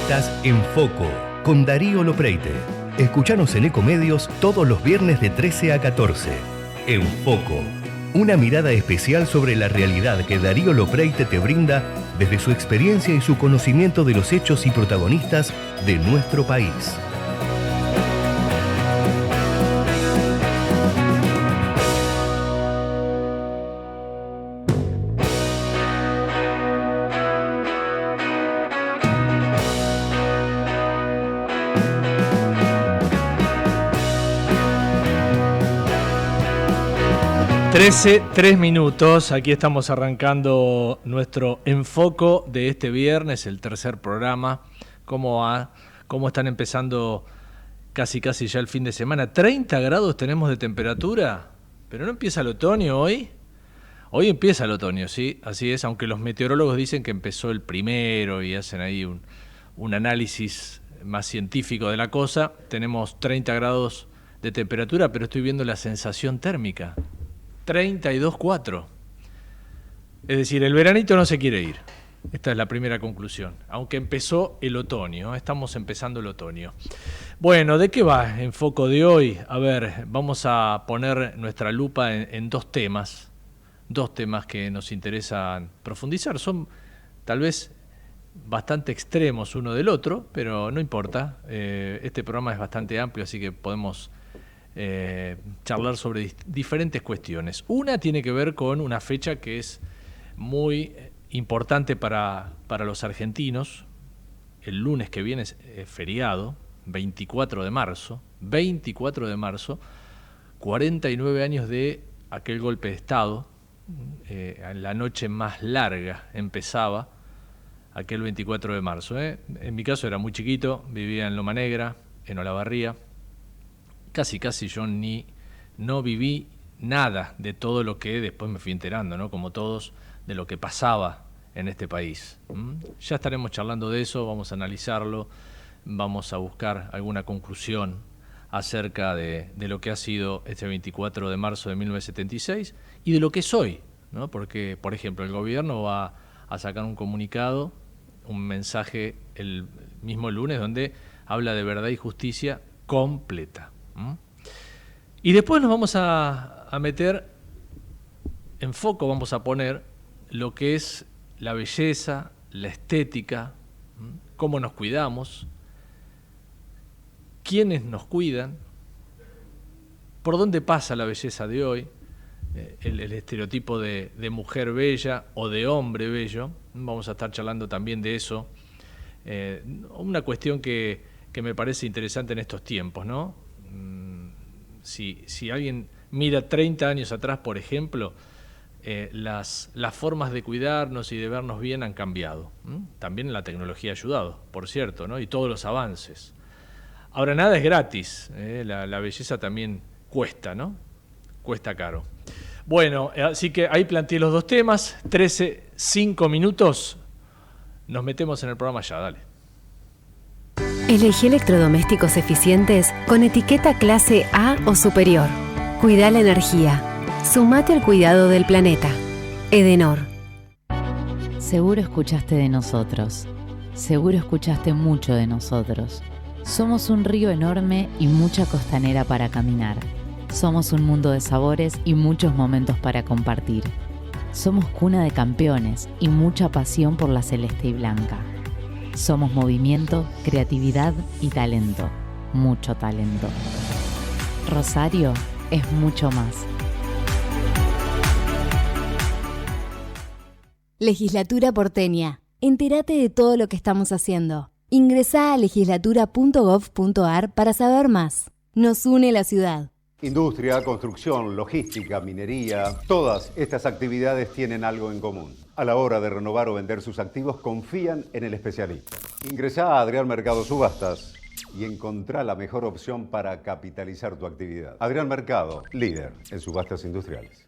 Estás en Foco con Darío Lopreite. Escuchanos en Ecomedios todos los viernes de 13 a 14. En Foco, una mirada especial sobre la realidad que Darío Lopreite te brinda desde su experiencia y su conocimiento de los hechos y protagonistas de nuestro país. Tres minutos, aquí estamos arrancando nuestro enfoco de este viernes, el tercer programa. ¿Cómo va? ¿Cómo están empezando casi ya el fin de semana? 30 grados tenemos de temperatura, pero no empieza el otoño hoy. Hoy empieza el otoño, sí, así es, aunque los meteorólogos dicen que empezó el primero y hacen ahí un análisis más científico de la cosa. Tenemos 30 grados de temperatura, pero estoy viendo la sensación térmica. 32,4. Es decir, el veranito no se quiere ir. Esta es la primera conclusión. Aunque empezó el otoño, estamos empezando el otoño. Bueno, ¿de qué va el foco de hoy? A ver, vamos a poner nuestra lupa en dos temas que nos interesan profundizar. Son tal vez bastante extremos uno del otro, pero no importa. Este programa es bastante amplio, así que podemos charlar sobre diferentes cuestiones. Una tiene que ver con una fecha que es muy importante para los argentinos. El lunes que viene es feriado, 24 de marzo, 49 años de aquel golpe de Estado. La noche más larga empezaba aquel 24 de marzo. En mi caso era muy chiquito, vivía en Loma Negra, en Olavarría. Casi yo no viví nada de todo lo que después me fui enterando, ¿no? Como todos, de lo que pasaba en este país. Ya estaremos charlando de eso, vamos a analizarlo, vamos a buscar alguna conclusión acerca de lo que ha sido este 24 de marzo de 1976 y de lo que es hoy, ¿no? Porque, por ejemplo, el gobierno va a sacar un comunicado, un mensaje el mismo lunes donde habla de verdad y justicia completa. Y después nos vamos a meter en foco, vamos a poner lo que es la belleza, la estética, cómo nos cuidamos, quiénes nos cuidan, por dónde pasa la belleza de hoy, el estereotipo de mujer bella o de hombre bello. Vamos a estar charlando también de eso, una cuestión que me parece interesante en estos tiempos, ¿no? Si alguien mira 30 años atrás, por ejemplo, las formas de cuidarnos y de vernos bien han cambiado. También la tecnología ha ayudado, por cierto, ¿no? Y todos los avances. Ahora, nada es gratis, la belleza también cuesta, ¿no? Cuesta caro. Bueno, así que ahí planteé los dos temas, 5 minutos, nos metemos en el programa ya, dale. Elegí electrodomésticos eficientes con etiqueta clase A o superior. Cuida la energía. Sumate al cuidado del planeta. Edenor. Seguro escuchaste de nosotros. Seguro escuchaste mucho de nosotros. Somos un río enorme y mucha costanera para caminar. Somos un mundo de sabores y muchos momentos para compartir. Somos cuna de campeones y mucha pasión por la celeste y blanca. Somos movimiento, creatividad y talento. Mucho talento. Rosario es mucho más. Legislatura porteña. Entérate de todo lo que estamos haciendo. Ingresá a legislatura.gov.ar para saber más. Nos une la ciudad. Industria, construcción, logística, minería, todas estas actividades tienen algo en común. A la hora de renovar o vender sus activos, confían en el especialista. Ingresá a Adrián Mercado Subastas y encontrá la mejor opción para capitalizar tu actividad. Adrián Mercado, líder en subastas industriales.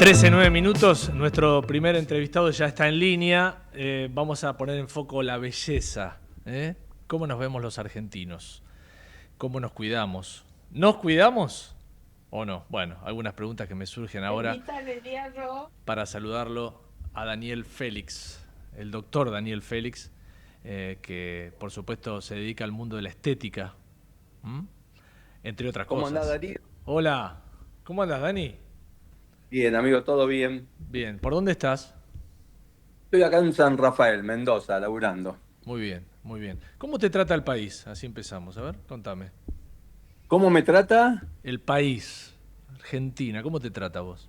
13:09 minutos, nuestro primer entrevistado ya está en línea. Vamos a poner en foco la belleza. ¿Cómo nos vemos los argentinos? ¿Cómo nos cuidamos? ¿Nos cuidamos o no? Bueno, algunas preguntas que me surgen ahora para saludarlo a Daniel Félix, el doctor Daniel Félix, que por supuesto se dedica al mundo de la estética, entre otras cosas. ¿Cómo andás, Darío? Hola, ¿cómo andas, Dani? Bien, amigo, todo bien. Bien, ¿por dónde estás? Estoy acá en San Rafael, Mendoza, laburando. Muy bien, muy bien. ¿Cómo te trata el país? Así empezamos, a ver, contame. ¿Cómo me trata? El país, Argentina, ¿cómo te trata a vos?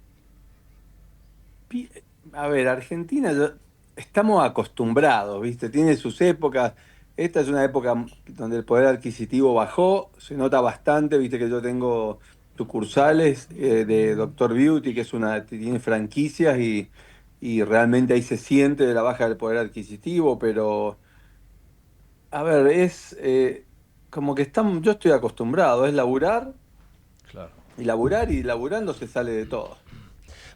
A ver, Argentina, estamos acostumbrados, ¿viste? Tiene sus épocas. Esta es una época donde el poder adquisitivo bajó, se nota bastante, ¿viste? Que yo tengo sucursales de Dr. Beauty, que tiene franquicias y realmente ahí se siente de la baja del poder adquisitivo, pero a ver, como que yo estoy acostumbrado, es laburar Claro. y laburar y laburando se sale de todo.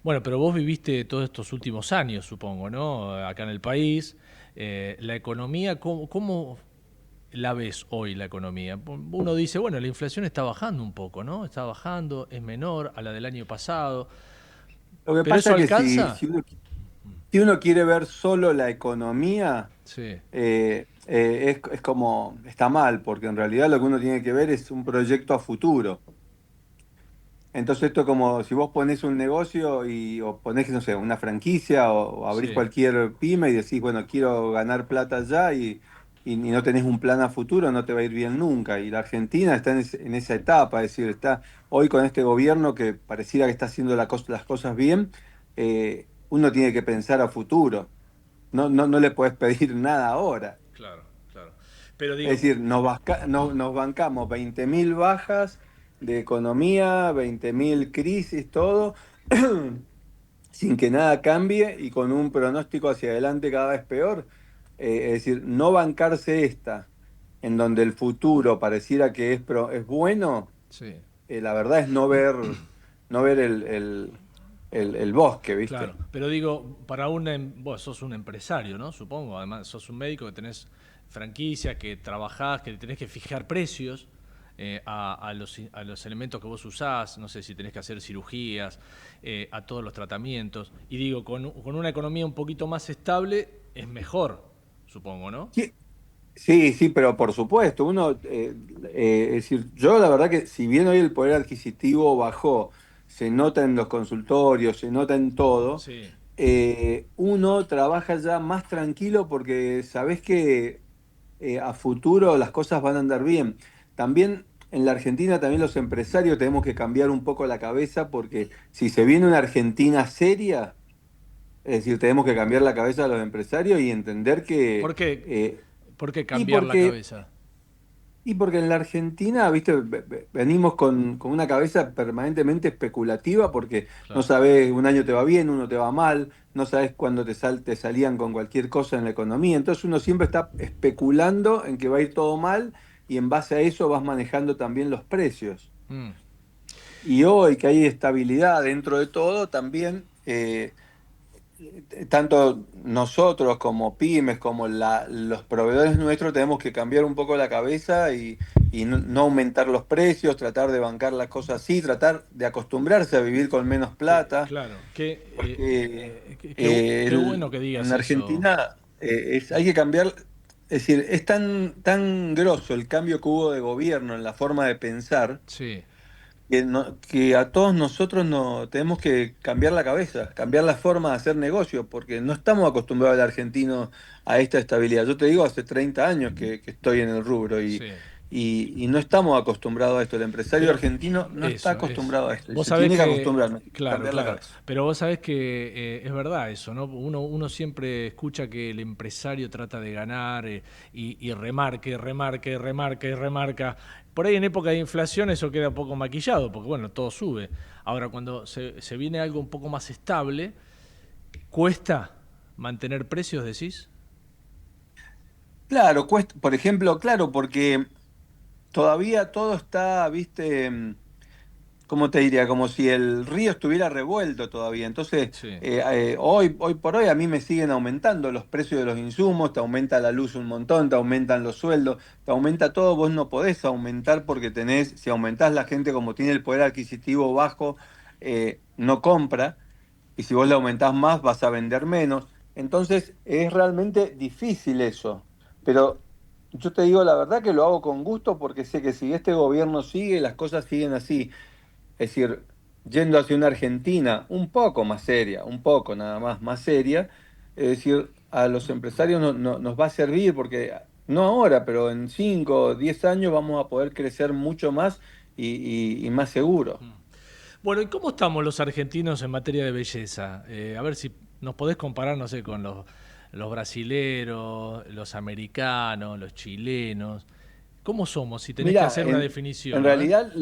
Bueno, pero vos viviste todos estos últimos años, supongo, ¿no? Acá en el país. La economía, ¿cómo la ves hoy la economía? Uno dice, bueno, la inflación está bajando un poco, ¿no? Está bajando, es menor a la del año pasado. Lo que ¿Pero pasa eso es que alcanza? si uno quiere ver solo la economía, Sí, es como, está mal, porque en realidad lo que uno tiene que ver es un proyecto a futuro. Entonces esto es como si vos ponés un negocio o ponés, no sé, una franquicia o abrís sí, cualquier pyme y decís, bueno, quiero ganar plata ya y no tenés un plan a futuro, no te va a ir bien nunca. Y la Argentina está en esa etapa, es decir, está hoy con este gobierno que pareciera que está haciendo las cosas bien, uno tiene que pensar a futuro. No le podés pedir nada ahora. claro, claro. Pero Es digo, decir, nos bancamos 20.000 bajas de economía, 20.000 crisis, todo, sin que nada cambie y con un pronóstico hacia adelante cada vez peor. Es decir, no bancarse esta, en donde el futuro pareciera que es bueno, sí, la verdad es no ver el bosque, ¿viste? claro. Pero digo, vos sos un empresario, ¿no? Supongo, además sos un médico que tenés franquicias, que trabajás, que tenés que fijar precios a los elementos que vos usás, no sé si tenés que hacer cirugías, a todos los tratamientos. Y digo, con una economía un poquito más estable es mejor, supongo, ¿no? Sí, sí, pero por supuesto, es decir, yo la verdad que si bien hoy el poder adquisitivo bajó, se nota en los consultorios, se nota en todo, Sí, uno trabaja ya más tranquilo porque sabés que a futuro las cosas van a andar bien. También en la Argentina, también los empresarios tenemos que cambiar un poco la cabeza porque si se viene una Argentina seria, es decir, tenemos que cambiar la cabeza de los empresarios y entender que... ¿por qué? ¿Por qué y cambiar la porque cabeza? Y porque en la Argentina, viste, venimos con una cabeza permanentemente especulativa porque no Claro. sabes, un año te va bien, uno te va mal, no sabes cuándo te salían con cualquier cosa en la economía. Entonces uno siempre está especulando en que va a ir todo mal y en base a eso vas manejando también los precios. Mm, Y hoy que hay estabilidad dentro de todo, también tanto nosotros como pymes, como los proveedores nuestros, tenemos que cambiar un poco la cabeza y no aumentar los precios, tratar de bancar las cosas así, tratar de acostumbrarse a vivir con menos plata, claro, porque qué bueno que digas en eso. Argentina hay que cambiar, es decir, es tan grosso el cambio que hubo de gobierno en la forma de pensar Sí. que a todos nosotros tenemos que cambiar la cabeza, cambiar la forma de hacer negocio, porque no estamos acostumbrados al argentino a esta estabilidad. Yo te digo, hace 30 años que estoy en el rubro Sí. y no estamos acostumbrados a esto. El empresario Pero argentino no está eso. acostumbrado a esto y Vos se sabés tiene que que, acostumbrar, ¿no? claro, Cambiar la claro, cabeza. pero vos sabés que es verdad eso, ¿no? Uno siempre escucha que el empresario trata de ganar y remarca. Por ahí en época de inflación eso queda un poco maquillado, porque bueno, todo sube. Ahora, cuando se viene algo un poco más estable, ¿cuesta mantener precios, decís? Claro, cuesta, por ejemplo, claro, porque todavía todo está, viste, ¿cómo te diría? Como si el río estuviera revuelto todavía. Entonces, Sí. hoy por hoy a mí me siguen aumentando los precios de los insumos, te aumenta la luz un montón, te aumentan los sueldos, te aumenta todo. Vos no podés aumentar porque si aumentás, la gente, como tiene el poder adquisitivo bajo, no compra. Y si vos le aumentás más, vas a vender menos. Entonces, es realmente difícil eso. Pero yo te digo la verdad que lo hago con gusto porque sé que si este gobierno sigue, las cosas siguen así. Es decir, yendo hacia una Argentina un poco más seria, un poco nada más seria, es decir, a los empresarios nos va a servir porque, no ahora, pero en 5 o 10 años vamos a poder crecer mucho más y más seguro. Bueno, ¿y cómo estamos los argentinos en materia de belleza? A ver si nos podés comparar, no sé, con los brasileros, los americanos, los chilenos. ¿Cómo somos? Si tenés que Mira, hacer una en definición, a ver. realidad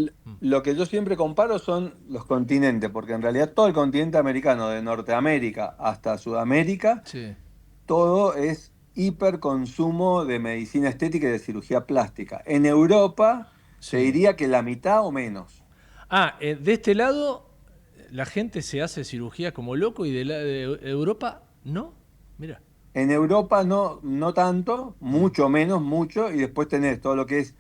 lo que yo siempre comparo son los continentes, porque en realidad todo el continente americano, de Norteamérica hasta Sudamérica, Sí, todo es hiperconsumo de medicina estética y de cirugía plástica. En Europa te sí. diría que la mitad o menos. De este lado, la gente se hace cirugía como loco y de Europa, no. Mira. En Europa no tanto, mucho menos, mucho, y después tenés todo lo que es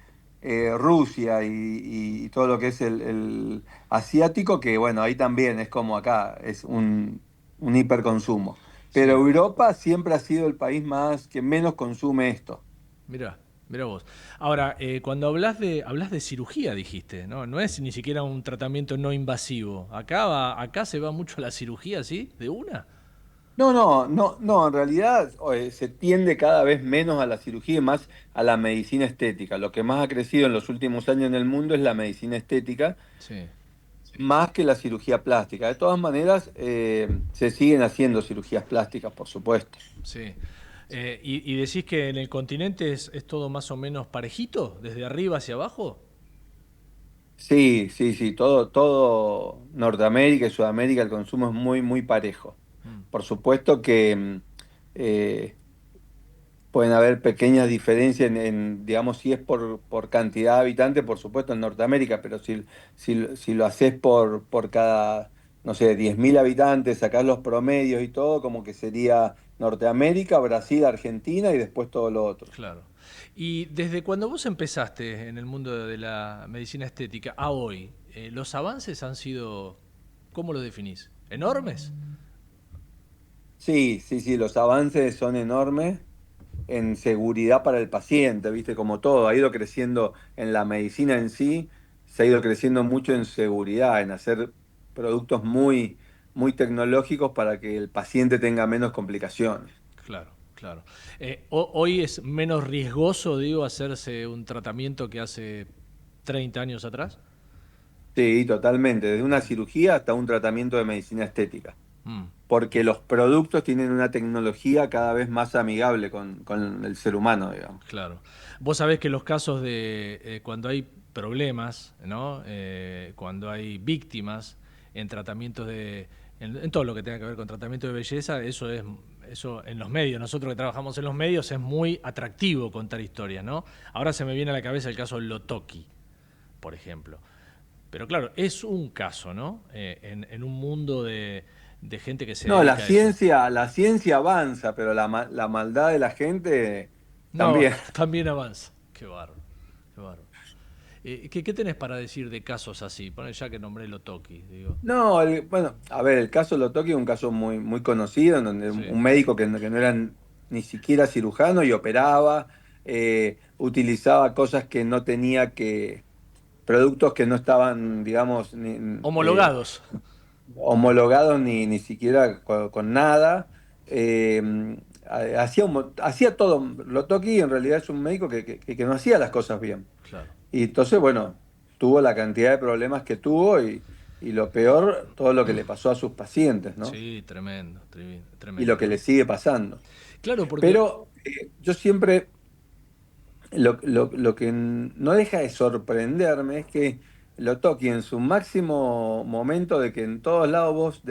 Rusia y todo lo que es el asiático, que bueno, ahí también es como acá, es un hiperconsumo. Pero Sí, Europa siempre ha sido el país más que menos consume esto. mira, mira vos. Ahora, cuando hablas de cirugía, dijiste, ¿no? No es ni siquiera un tratamiento no invasivo. Acá se va mucho a la cirugía, ¿sí? ¿De una? No, en realidad se tiende cada vez menos a la cirugía y más a la medicina estética. Lo que más ha crecido en los últimos años en el mundo es la medicina estética, Sí, más que la cirugía plástica. De todas maneras, se siguen haciendo cirugías plásticas, por supuesto. sí. Y decís que en el continente es todo más o menos parejito, desde arriba hacia abajo. Sí, todo Norteamérica y Sudamérica el consumo es muy parejo. Mm, Por supuesto que eh, pueden haber pequeñas diferencias digamos, si es por cantidad de habitantes, por supuesto en Norteamérica, pero si lo haces por cada, no sé, 10.000 habitantes, sacás los promedios y todo, como que sería Norteamérica, Brasil, Argentina y después todo lo otro. claro. Y desde cuando vos empezaste en el mundo de la medicina estética a hoy, los avances han sido, ¿cómo lo definís? ¿Enormes? Sí, los avances son enormes en seguridad para el paciente, ¿viste? Como todo, ha ido creciendo en la medicina en sí, se ha ido creciendo mucho en seguridad, en hacer productos muy tecnológicos para que el paciente tenga menos complicaciones. Claro, claro. Hoy es menos riesgoso, digo, hacerse un tratamiento que hace 30 años atrás. Sí, totalmente, desde una cirugía hasta un tratamiento de medicina estética, Mm, porque los productos tienen una tecnología cada vez más amigable con el ser humano, digamos. claro. Vos sabés que los casos de cuando hay problemas, ¿no? Cuando hay víctimas en tratamientos en todo lo que tenga que ver con tratamiento de belleza, eso en los medios, nosotros que trabajamos en los medios es muy atractivo contar historias, ¿no? Ahora se me viene a la cabeza el caso Lotoki, por ejemplo. Pero claro, es un caso, ¿no? En un mundo de gente que se No, dedica a eso. la ciencia avanza, pero la maldad de la gente No, también. también avanza. Qué bárbaro, qué bárbaro. ¿Qué tenés para decir de casos así? Poné ya que nombré Lotoki, digo. No, bueno, a ver, el caso Lotoki es un caso muy conocido, en donde Sí. un médico que no era ni siquiera cirujano y operaba, utilizaba cosas que no tenía productos que no estaban, digamos, Homologados. homologados ni siquiera con nada. Hacía todo. Lotoki en realidad es un médico que no hacía las cosas bien. Claro. Y entonces, bueno, tuvo la cantidad de problemas que tuvo y lo peor, todo lo que le pasó a sus pacientes, ¿no? Sí, tremendo, Y lo tremendo, que le ¿no? sigue pasando. Claro, porque. Pero yo siempre, lo que no deja de sorprenderme es que Lotoki en su máximo momento de que en todos lados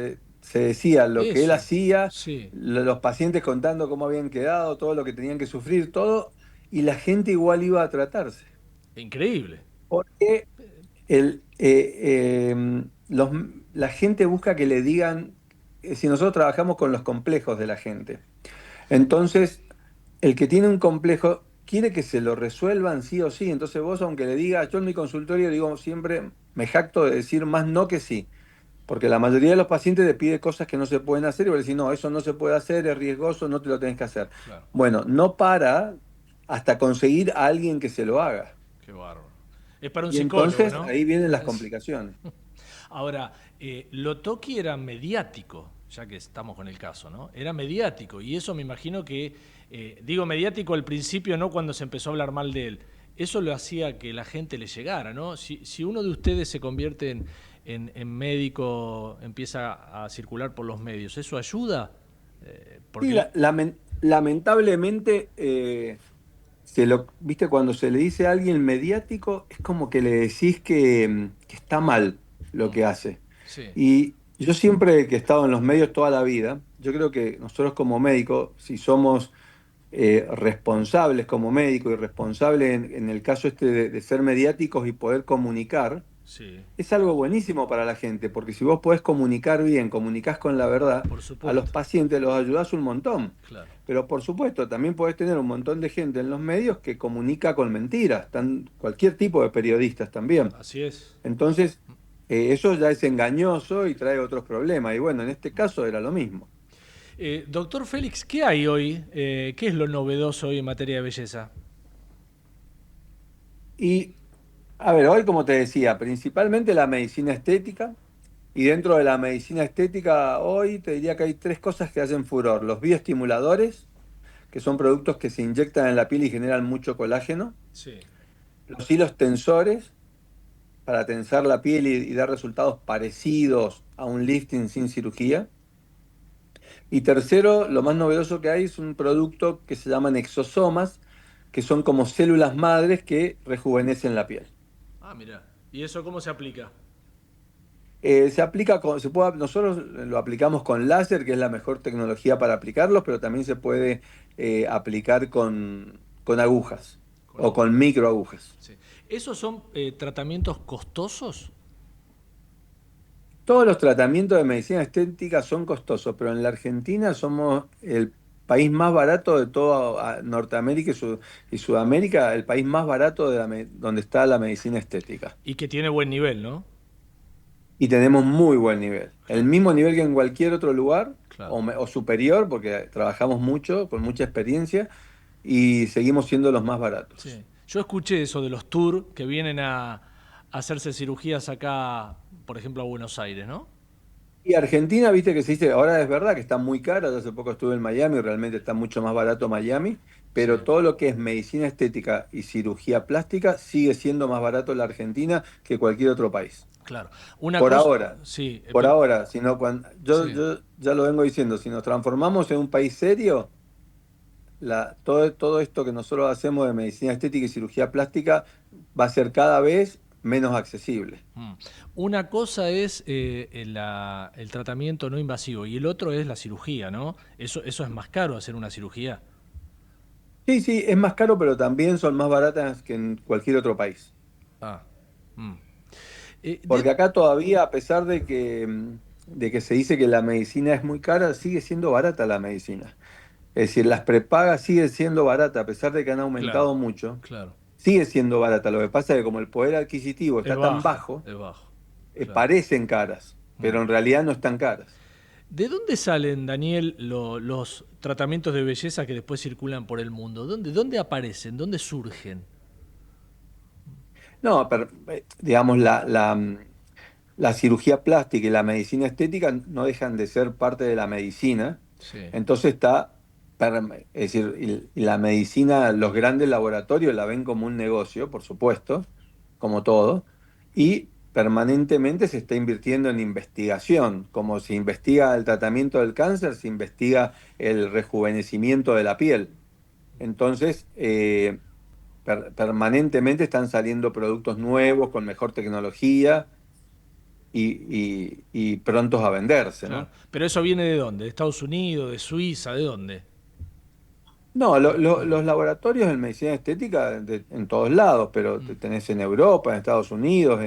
se decía lo que él Eso. hacía, Sí. los pacientes contando cómo habían quedado, todo lo que tenían que sufrir, todo, y la gente igual iba a tratarse. Increíble. Porque El, los- la gente busca que le digan, si nosotros trabajamos con los complejos de la gente, entonces el que tiene un complejo quiere que se lo resuelvan sí o sí, entonces vos aunque le digas, yo en mi consultorio digo siempre, me jacto de decir más no que sí, porque la mayoría de los pacientes te pide cosas que no se pueden hacer y vos le decís, no, eso no se puede hacer, es riesgoso, no te lo tenés que hacer. Claro, Bueno, no para hasta conseguir a alguien que se lo haga. qué bárbaro. Es para un Y psicólogo, entonces ¿no? ahí vienen las complicaciones. Ahora, Lotoki era mediático, ya que estamos con el caso, ¿no? Era mediático, y eso me imagino que, digo mediático al principio, no cuando se empezó a hablar mal de él. Eso lo hacía que la gente le llegara, ¿no? Si uno de ustedes se convierte en médico, empieza a circular por los medios, ¿eso ayuda? Sí, Porque... lamentablemente, viste, cuando se le dice a alguien mediático, es como que le decís que está mal lo que hace. Sí, Y yo siempre que he estado en los medios toda la vida, yo creo que nosotros como médicos, si somos responsables como médicos y responsables en el caso este de ser mediáticos y poder comunicar, sí, es algo buenísimo para la gente, porque si vos podés comunicar bien, comunicás con la verdad, por a los supuesto, pacientes los ayudás un montón. claro. Pero por supuesto, también podés tener un montón de gente en los medios que comunica con mentiras, cualquier tipo de periodistas también. Así es. Entonces, eso ya es engañoso y trae otros problemas. Y bueno, en este caso era lo mismo. Doctor Félix, ¿qué hay hoy? ¿Qué es lo novedoso hoy en materia de belleza? Y, a ver, hoy como te decía, principalmente la medicina estética. Y dentro de la medicina estética, hoy te diría que hay tres cosas que hacen furor. Los bioestimuladores, que son productos que se inyectan en la piel y generan mucho colágeno. Sí. Los hilos tensores, para tensar la piel y dar resultados parecidos a un lifting sin cirugía. Y tercero, lo más novedoso que hay es un producto que se llaman exosomas, que son como células madres que rejuvenecen la piel. Ah, mira. ¿Y eso cómo se aplica? Se aplica nosotros lo aplicamos con láser, que es la mejor tecnología para aplicarlos, pero también se puede aplicar con agujas Con o agua. con microagujas. Sí. ¿Esos son tratamientos costosos? Todos los tratamientos de medicina estética son costosos, pero en la Argentina somos el país más barato de toda Norteamérica y Sudamérica, el país más barato donde está la medicina estética. Y que tiene buen nivel, ¿no? Y tenemos muy buen nivel. El Claro, mismo nivel que en cualquier otro lugar, claro. o superior, porque trabajamos mucho, con mucha experiencia, y seguimos siendo los más baratos. Sí. Yo escuché eso de los tours que vienen a hacerse cirugías acá, por ejemplo, a Buenos Aires, ¿no? Y Argentina, viste que se dice, ahora es verdad que está muy cara, yo hace poco estuve en Miami, realmente está mucho más barato Miami, Sí, pero todo lo que es medicina estética y cirugía plástica sigue siendo más barato en la Argentina que cualquier otro país. claro. Una Por cosa, ahora, sí, por ahora, si no, sí. yo ya lo vengo diciendo, si nos transformamos en un país serio, todo esto que nosotros hacemos de medicina estética y cirugía plástica va a ser cada vez menos accesible. Mm. Una cosa es el tratamiento no invasivo y el otro es la cirugía, ¿no? Eso es más caro hacer una cirugía. Sí, sí, es más caro, pero también son más baratas que en cualquier otro país. Ah. Mm. Porque acá todavía, a pesar de que se dice que la medicina es muy cara, sigue siendo barata la medicina. Es decir, las prepagas siguen siendo baratas, a pesar de que han Claro, aumentado mucho, claro. sigue siendo barata. Lo que pasa es que como el poder adquisitivo Es está tan bajo, bajo, es bajo. Claro. parecen caras, Mm. pero en realidad no están caras. ¿De dónde salen, Daniel, los tratamientos de belleza que después circulan por el mundo? ¿Dónde aparecen? ¿Dónde surgen? No, pero, digamos, la cirugía plástica y la medicina estética no dejan de ser parte de la medicina. Sí, Entonces es decir, y la medicina, los grandes laboratorios la ven como un negocio, por supuesto, como todo, y permanentemente se está invirtiendo en investigación. Como se investiga el tratamiento del cáncer, se investiga el rejuvenecimiento de la piel. Entonces, permanentemente están saliendo productos nuevos con mejor tecnología y prontos a venderse, claro. ¿no? ¿Pero eso viene de dónde? ¿De Estados Unidos, de Suiza, de dónde? No, los laboratorios en medicina estética en todos lados, pero te tenés en Europa, en Estados Unidos,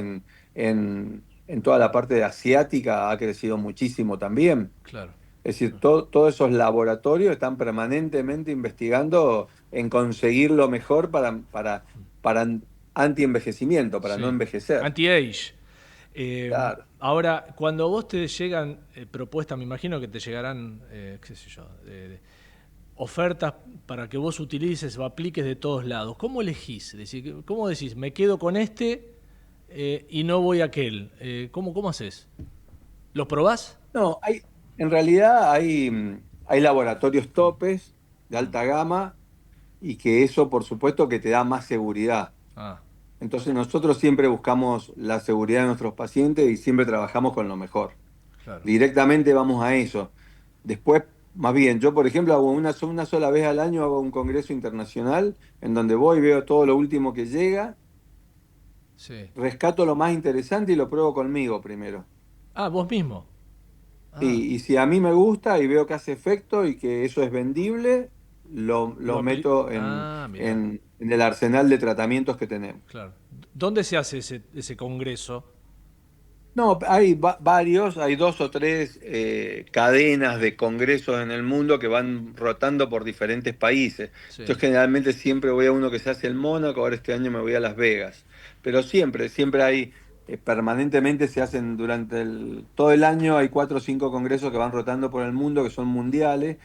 en toda la parte asiática ha crecido muchísimo también. Claro. Es decir, todos esos laboratorios están permanentemente investigando en conseguir lo mejor para anti-envejecimiento, para no Sí. envejecer. Anti-age. Claro. Ahora, cuando a vos te llegan propuestas, me imagino que te llegarán, qué sé yo, ofertas para que vos utilices o apliques de todos lados. ¿Cómo elegís? Es decir, ¿cómo decís, me quedo con este y no voy a aquel? ¿Cómo haces? ¿Los probás? No, en realidad hay laboratorios topes de alta gama y que eso, por supuesto, que te da más seguridad. Ah, Entonces nosotros siempre buscamos la seguridad de nuestros pacientes y siempre trabajamos con lo mejor. claro. Directamente vamos a eso. Después, más bien, yo por ejemplo hago una sola vez al año hago un congreso internacional en donde voy, veo todo lo último que llega, Sí. rescato lo más interesante y lo pruebo conmigo primero. Ah, vos mismo. Ah, Y si a mí me gusta y veo que hace efecto y que eso es vendible, lo meto mirá, en el arsenal de tratamientos que tenemos. claro. ¿Dónde se hace ese congreso? No, hay varios, hay 2 o 3 cadenas de congresos en el mundo que van rotando por diferentes países. Sí. Yo generalmente siempre voy a uno que se hace en Mónaco, ahora este año me voy a Las Vegas. Pero siempre hay, permanentemente se hacen durante todo el año, hay 4 o 5 congresos que van rotando por el mundo, que son mundiales,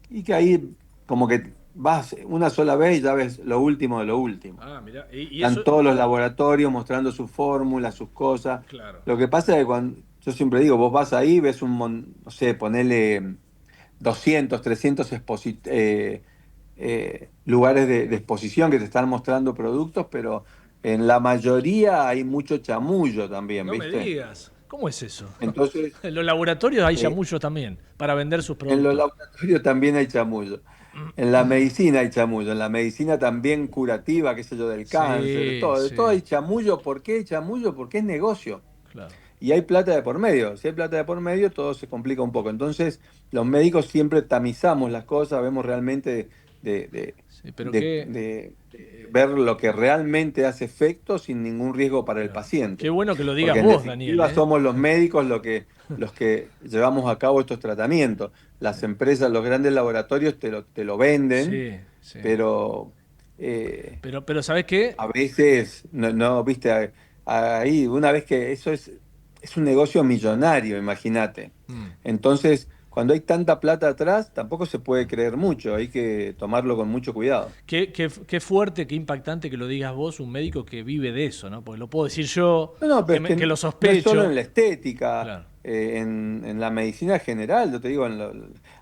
y que ahí como que vas una sola vez y ya ves lo último de lo último. Ah, mirá. Y Están eso, todos los laboratorios mostrando sus fórmulas, sus cosas. claro. Lo que pasa es que yo siempre digo, vos vas ahí, ves no sé, ponele 200, 300 lugares de exposición que te están mostrando productos, pero en la mayoría hay mucho chamullo también, No me ¿viste? digas. ¿Cómo es eso? Entonces, En los laboratorios hay eh, chamullo también, para vender sus en los productos. laboratorios también hay chamullo. En la medicina hay chamullo, en la medicina también curativa, qué sé yo, del cáncer, Sí, todo, sí, todo hay chamullo. ¿Por qué hay chamullo? Porque es negocio. claro. Y hay plata de por medio. Si hay plata de por medio, todo se complica un poco. Entonces, los médicos siempre tamizamos las cosas, vemos realmente Sí, pero de ver lo que realmente hace efecto sin ningún riesgo para el paciente. qué bueno que lo digas Porque en vos, Daniel. definitiva somos los médicos los que llevamos a cabo estos tratamientos. Las empresas, los grandes laboratorios te lo venden, Sí, sí. pero Pero ¿sabés qué? a veces, no, viste, ahí una vez que eso es un negocio millonario, imagínate. Entonces, cuando hay tanta plata atrás, tampoco se puede creer mucho, hay que tomarlo con mucho cuidado. Qué fuerte, qué impactante que lo digas vos, un médico que vive de eso, ¿no? Porque lo puedo decir yo, No, pero que lo no es sospecho. solo en la estética, Claro. en la medicina general, yo te digo,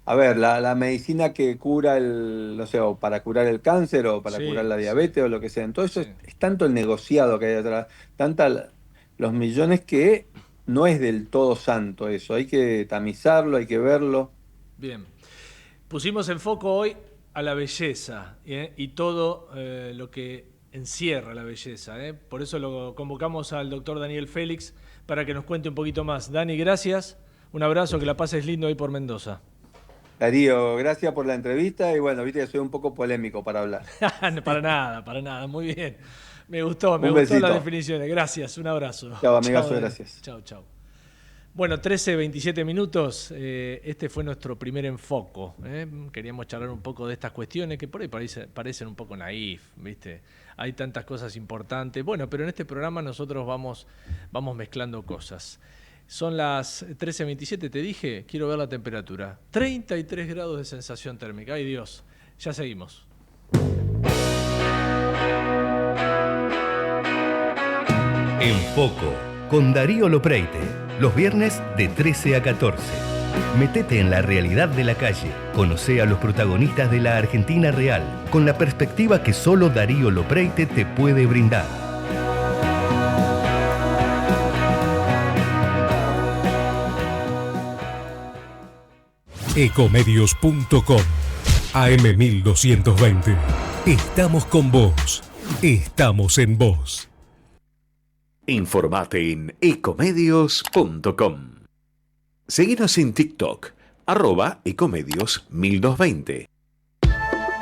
a ver, la medicina que cura no sé, o para curar el cáncer o para Sí, curar la diabetes o lo que sea. Entonces sí. es tanto el negociado que hay atrás, los millones que no es del todo santo eso, hay que tamizarlo, hay que verlo. Bien. Pusimos en foco hoy a la belleza y todo lo que encierra la belleza. Por eso lo convocamos al doctor Daniel Félix para que nos cuente un poquito más. Dani, gracias. Un abrazo, que la pases lindo ahí por Mendoza. Darío, gracias por la entrevista y bueno, viste que soy un poco polémico para hablar. Para nada. Muy bien. Me gustó Un las besito. definiciones. Gracias, un abrazo. Chao, amigazo, Dani. gracias. Chao. Bueno, 27 minutos. Este fue nuestro primer enfoco. Queríamos charlar un poco de estas cuestiones que por ahí parecen un poco naif, ¿viste? Hay tantas cosas importantes. Bueno, pero en este programa nosotros vamos mezclando cosas. Son las 13:27, te dije, quiero ver la temperatura. 33 grados de sensación térmica. Ay, Dios. Ya seguimos. En Foco, con Darío Lopreite, los viernes de 13 a 14. Metete en la realidad de la calle, conoce a los protagonistas de la Argentina real, con la perspectiva que solo Darío Lopreite te puede brindar. Ecomedios.com AM1220. Estamos con vos. Estamos en vos. Informate en ecomedios.com. Seguinos en TikTok, @ecomedios1220.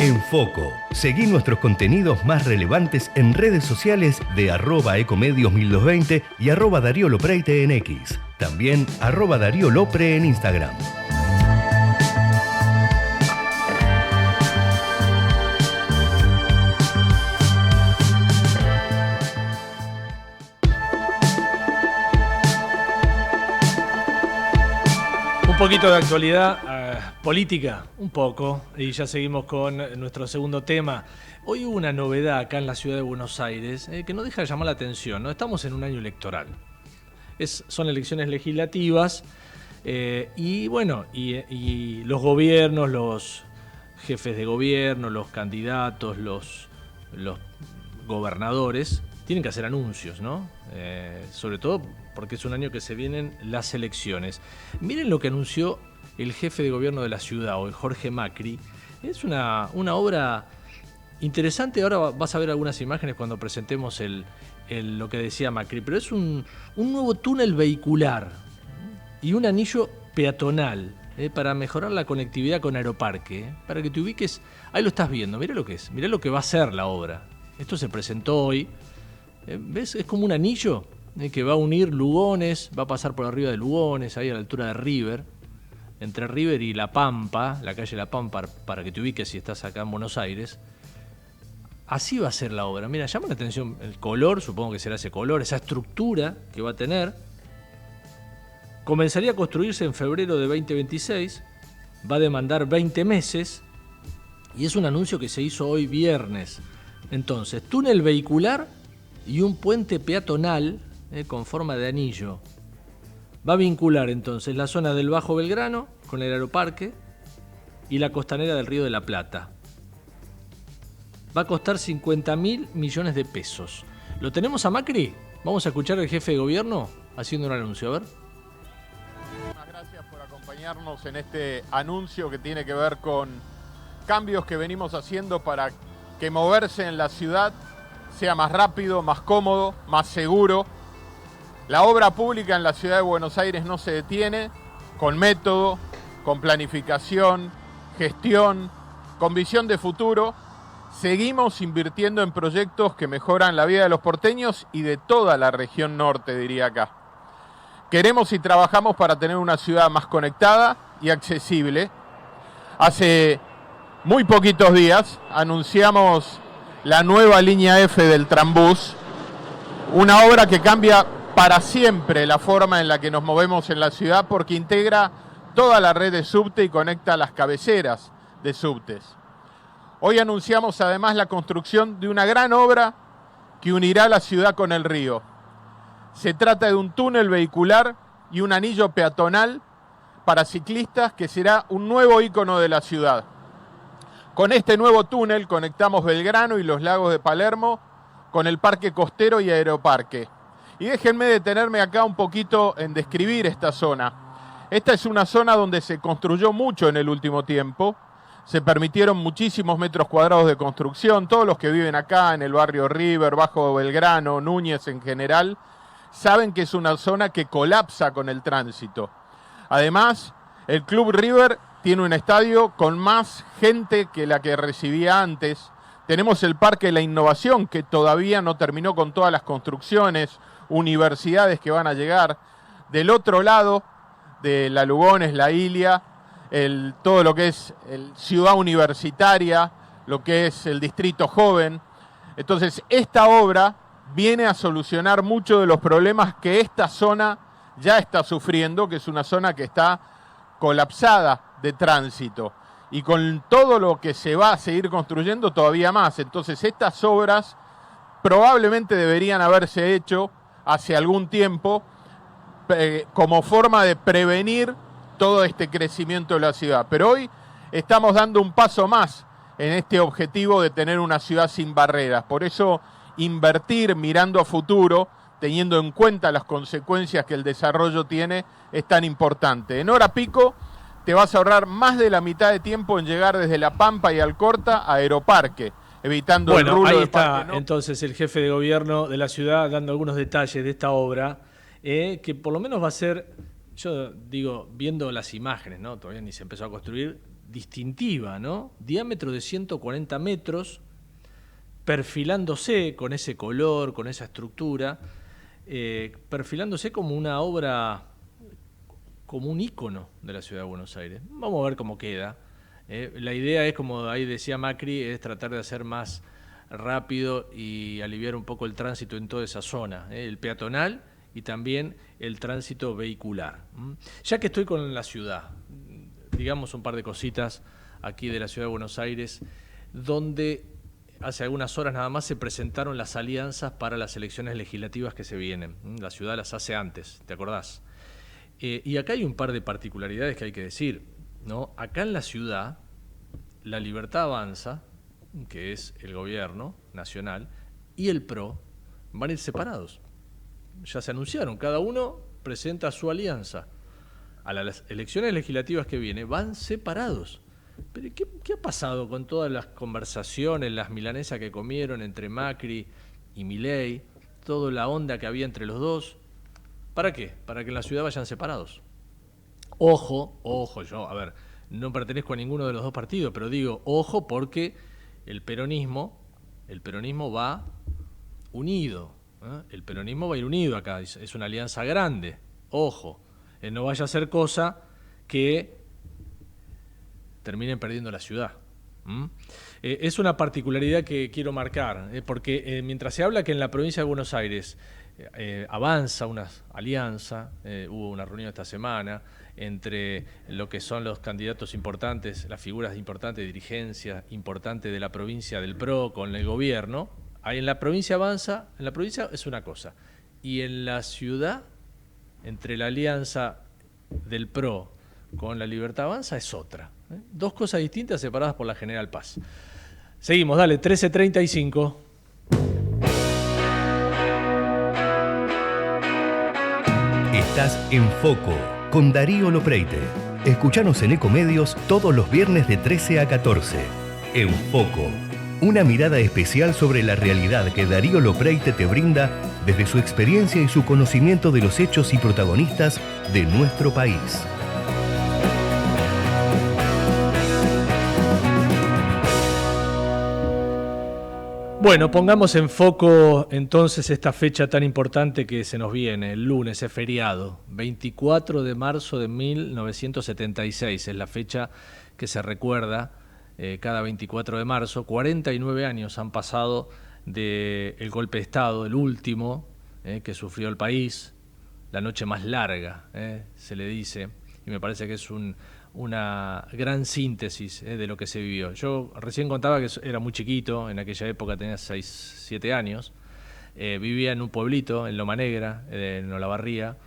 En Foco. Seguí nuestros contenidos más relevantes en redes sociales de @ecomedios1220 y @Darío Lopreite en X. También @Darío Lopre en Instagram. Un poquito de actualidad política, un poco, y ya seguimos con nuestro segundo tema. Hoy hubo una novedad acá en la ciudad de Buenos Aires que no deja de llamar la atención, ¿no? Estamos en un año electoral. Son elecciones legislativas y bueno, y los gobiernos, los jefes de gobierno, los candidatos, los gobernadores tienen que hacer anuncios, ¿no? Sobre todo porque es un año que se vienen las elecciones. Miren lo que anunció el jefe de gobierno de la ciudad hoy, Jorge Macri. Es una obra interesante. Ahora vas a ver algunas imágenes cuando presentemos lo que decía Macri. Pero es un nuevo túnel vehicular y un anillo peatonal para mejorar la conectividad con Aeroparque. Para que te ubiques, ahí lo estás viendo. Mirá lo que es, mirá lo que va a ser la obra. Esto se presentó hoy. ¿Ves? Es como un anillo que va a unir Lugones, va a pasar por arriba de Lugones, ahí a la altura de River, entre River y La Pampa, la calle La Pampa, para que te ubiques si estás acá en Buenos Aires. Así va a ser la obra. Mira, llama la atención el color, supongo que será ese color, esa estructura que va a tener. Comenzaría a construirse en febrero de 2026, va a demandar 20 meses y es un anuncio que se hizo hoy viernes. Entonces, túnel vehicular y un puente peatonal con forma de anillo. Va a vincular entonces la zona del Bajo Belgrano con el Aeroparque y la costanera del Río de la Plata. Va a costar 50.000 millones de pesos. ¿Lo tenemos a Macri? Vamos a escuchar al jefe de gobierno haciendo un anuncio, a ver. Muchas gracias por acompañarnos en este anuncio que tiene que ver con cambios que venimos haciendo para que moverse en la ciudad sea más rápido, más cómodo, más seguro. La obra pública en la ciudad de Buenos Aires no se detiene, con método, con planificación, gestión, con visión de futuro. Seguimos invirtiendo en proyectos que mejoran la vida de los porteños y de toda la región norte, diría acá. Queremos y trabajamos para tener una ciudad más conectada y accesible. Hace muy poquitos días anunciamos la nueva línea F del Trambús, una obra que cambia para siempre la forma en la que nos movemos en la ciudad porque integra toda la red de subte y conecta las cabeceras de subtes. Hoy anunciamos además la construcción de una gran obra que unirá la ciudad con el río. Se trata de un túnel vehicular y un anillo peatonal para ciclistas que será un nuevo ícono de la ciudad. Con este nuevo túnel conectamos Belgrano y los lagos de Palermo con el Parque Costero y Aeroparque. Y déjenme detenerme acá un poquito en describir esta zona. Esta es una zona donde se construyó mucho en el último tiempo. Se permitieron muchísimos metros cuadrados de construcción. Todos los que viven acá en el barrio River, Bajo Belgrano, Núñez en general, saben que es una zona que colapsa con el tránsito. Además, el Club River tiene un estadio con más gente que la que recibía antes. Tenemos el Parque de la Innovación, que todavía no terminó con todas las construcciones, universidades que van a llegar. Del otro lado de la Lugones, la Ilia, todo lo que es Ciudad Universitaria, lo que es el Distrito Joven. Entonces, esta obra viene a solucionar muchos de los problemas que esta zona ya está sufriendo, que es una zona que está colapsada de tránsito. Y con todo lo que se va a seguir construyendo todavía más. Entonces, estas obras probablemente deberían haberse hecho hace algún tiempo como forma de prevenir todo este crecimiento de la ciudad. Pero hoy estamos dando un paso más en este objetivo de tener una ciudad sin barreras. Por eso invertir mirando a futuro, teniendo en cuenta las consecuencias que el desarrollo tiene, es tan importante. En hora pico te vas a ahorrar más de la mitad de tiempo en llegar desde La Pampa y Alcorta a Aeroparque, evitando el rulo ahí de está Parque, ¿no? Entonces el jefe de gobierno de la ciudad dando algunos detalles de esta obra, que por lo menos va a ser, yo digo, viendo las imágenes, ¿no? Todavía ni se empezó a construir, distintiva, ¿no? Diámetro de 140 metros, perfilándose con ese color, con esa estructura, perfilándose como una obra, como un ícono de la ciudad de Buenos Aires. Vamos a ver cómo queda. La idea es, como ahí decía Macri, es tratar de hacer más rápido y aliviar un poco el tránsito en toda esa zona, el peatonal y también el tránsito vehicular. Ya que estoy con la ciudad, digamos un par de cositas aquí de la ciudad de Buenos Aires, donde hace algunas horas nada más se presentaron las alianzas para las elecciones legislativas que se vienen. La ciudad las hace antes, ¿te acordás? Y acá hay un par de particularidades que hay que decir, ¿no? Acá en la ciudad, La Libertad Avanza, que es el gobierno nacional, y el PRO van a ir separados. Ya se anunciaron, cada uno presenta su alianza. A las elecciones legislativas que vienen van separados. ¿Pero qué ha pasado con todas las conversaciones, las milanesas que comieron entre Macri y Milei, toda la onda que había entre los dos? ¿Para qué? Para que en la ciudad vayan separados. Ojo, yo, a ver, no pertenezco a ninguno de los dos partidos, pero digo, ojo, porque el peronismo va unido. El peronismo va a ir unido acá, es una alianza grande. Ojo. No vaya a ser cosa que terminen perdiendo la ciudad. Es una particularidad que quiero marcar, porque mientras se habla que en la provincia de Buenos Aires avanza una alianza, hubo una reunión esta semana entre lo que son los candidatos importantes, las figuras importantes de dirigencia importante de la provincia del PRO con el gobierno, ahí en la provincia avanza, en la provincia es una cosa, y en la ciudad, entre la alianza del PRO con La Libertad Avanza es otra. Dos cosas distintas separadas por la General Paz. Seguimos, dale, 13:35. Estás en Foco con Darío Lopreite. Escuchanos en Ecomedios todos los viernes de 13 a 14. En Foco, una mirada especial sobre la realidad que Darío Lopreite te brinda desde su experiencia y su conocimiento de los hechos y protagonistas de nuestro país. Bueno, pongamos en foco entonces esta fecha tan importante que se nos viene, el lunes, es feriado, 24 de marzo de 1976, es la fecha que se recuerda cada 24 de marzo. 49 años han pasado del golpe de Estado, el último que sufrió el país, la noche más larga, se le dice, y me parece que es una gran síntesis de lo que se vivió. Yo recién contaba que era muy chiquito, en aquella época tenía 6, 7 años, vivía en un pueblito, en Loma Negra, en Olavarría,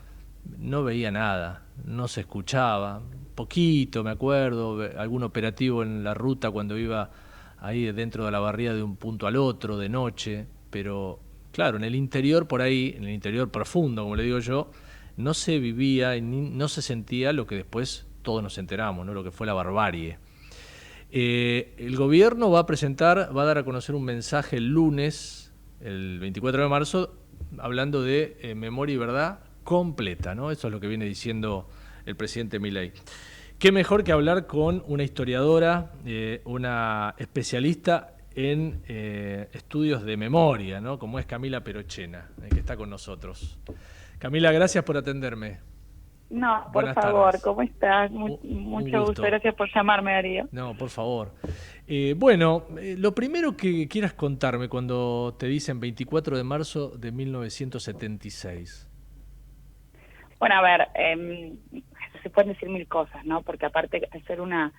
no veía nada, no se escuchaba, poquito me acuerdo, algún operativo en la ruta cuando iba ahí dentro de la barría de un punto al otro, de noche, pero claro, en el interior por ahí, en el interior profundo, como le digo yo, no se vivía, no se sentía lo que después todos nos enteramos, ¿no? Lo que fue la barbarie. El gobierno va a dar a conocer un mensaje el lunes, el 24 de marzo, hablando de memoria y verdad completa, ¿no? Eso es lo que viene diciendo el presidente Milei. Qué mejor que hablar con una historiadora, una especialista en estudios de memoria, ¿no? Como es Camila Perochena, que está con nosotros. Camila, gracias por atenderme. No, por Buenas favor, tardes. ¿cómo estás? Mucho gusto, gracias por llamarme, Darío. No, por favor. Bueno, lo primero que quieras contarme cuando te dicen 24 de marzo de 1976. Bueno, a ver, se pueden decir mil cosas, ¿no? Porque aparte de ser una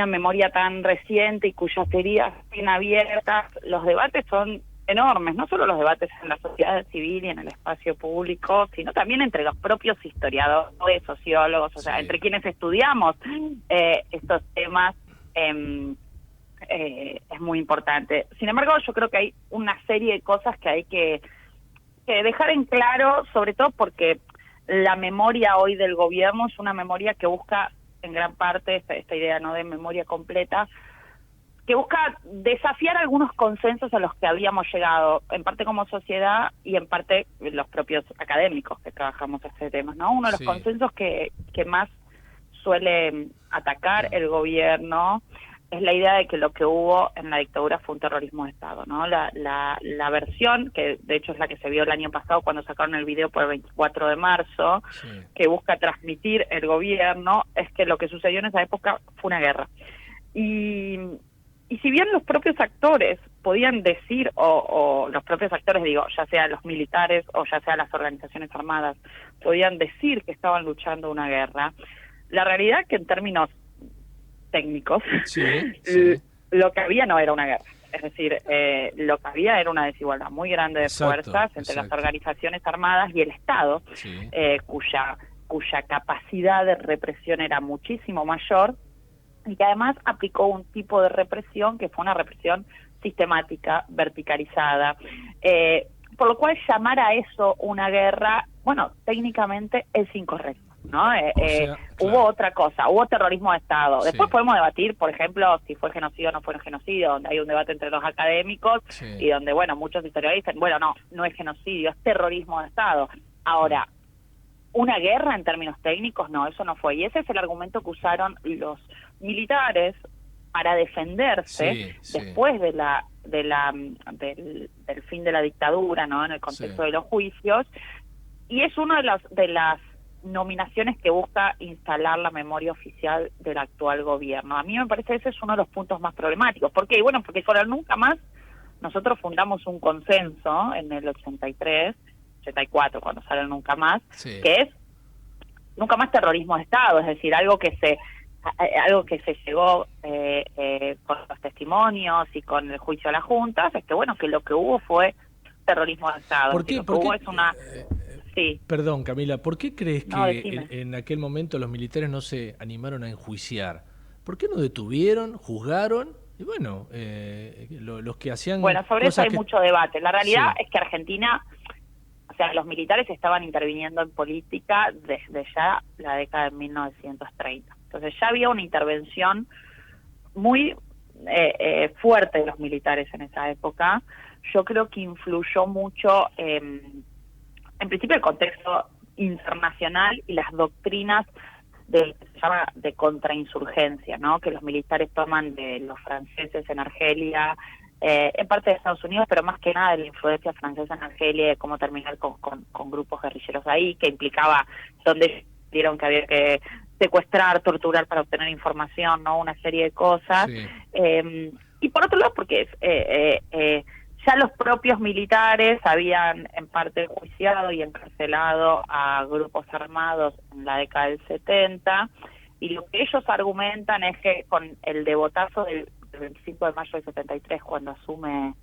memoria tan reciente y cuyas heridas bien abiertas, los debates son enormes, no solo los debates en la sociedad civil y en el espacio público, sino también entre los propios historiadores, sociólogos, o sea, entre quienes estudiamos estos temas, es muy importante. Sin embargo, yo creo que hay una serie de cosas que hay que dejar en claro, sobre todo porque la memoria hoy del gobierno es una memoria que busca, en gran parte, esta idea no de memoria completa, que busca desafiar algunos consensos a los que habíamos llegado, en parte como sociedad y en parte los propios académicos que trabajamos este tema, ¿no? Uno de los consensos que más suele atacar el gobierno es la idea de que lo que hubo en la dictadura fue un terrorismo de Estado, ¿no? La versión, que de hecho es la que se vio el año pasado cuando sacaron el video por el 24 de marzo, que busca transmitir el gobierno, es que lo que sucedió en esa época fue una guerra. Y si bien los propios actores podían decir, o los propios actores, digo, ya sea los militares o ya sea las organizaciones armadas, podían decir que estaban luchando una guerra, la realidad es que en términos técnicos, lo que había no era una guerra. Es decir, lo que había era una desigualdad muy grande de fuerzas entre las organizaciones armadas y el Estado, cuya capacidad de represión era muchísimo mayor, y que además aplicó un tipo de represión que fue una represión sistemática, verticalizada, por lo cual llamar a eso una guerra, bueno, técnicamente es incorrecto, ¿no? Hubo otra cosa, hubo terrorismo de Estado. Después podemos debatir, por ejemplo, si fue genocidio o no fue genocidio, donde hay un debate entre los académicos y donde, bueno, muchos historiadores dicen, bueno, no es genocidio, es terrorismo de Estado. Ahora, una guerra en términos técnicos, no, eso no fue. Y ese es el argumento que usaron los militares para defenderse después del fin de la dictadura, ¿no? En el contexto de los juicios. Y es una de las nominaciones que busca instalar la memoria oficial del actual gobierno. A mí me parece que ese es uno de los puntos más problemáticos. ¿Por qué? Bueno, porque con el Nunca Más nosotros fundamos un consenso en el 84, cuando sale el Nunca Más, que es Nunca Más terrorismo de Estado, es decir, algo que se llegó con los testimonios y con el juicio a las juntas, es que bueno, que lo que hubo fue terrorismo de Estado. ¿Por qué? Perdón, Camila, ¿por qué crees que en aquel momento los militares no se animaron a enjuiciar? ¿Por qué no detuvieron, juzgaron? Y bueno, los que hacían... Bueno, sobre eso hay mucho debate. La realidad es que Argentina, o sea, los militares estaban interviniendo en política desde ya la década de 1930. Entonces ya había una intervención muy fuerte de los militares en esa época. Yo creo que influyó mucho, en principio, el contexto internacional y las doctrinas que se llama de contrainsurgencia, ¿no? Que los militares toman de los franceses en Argelia, en parte de Estados Unidos, pero más que nada de la influencia francesa en Argelia, de cómo terminar con grupos guerrilleros ahí, que implicaba donde vieron que había que secuestrar, torturar para obtener información, ¿no? Una serie de cosas. Y por otro lado, porque ya los propios militares habían en parte enjuiciado y encarcelado a grupos armados en la década del 70, y lo que ellos argumentan es que con el degotazo del 25 de mayo del 73, cuando asume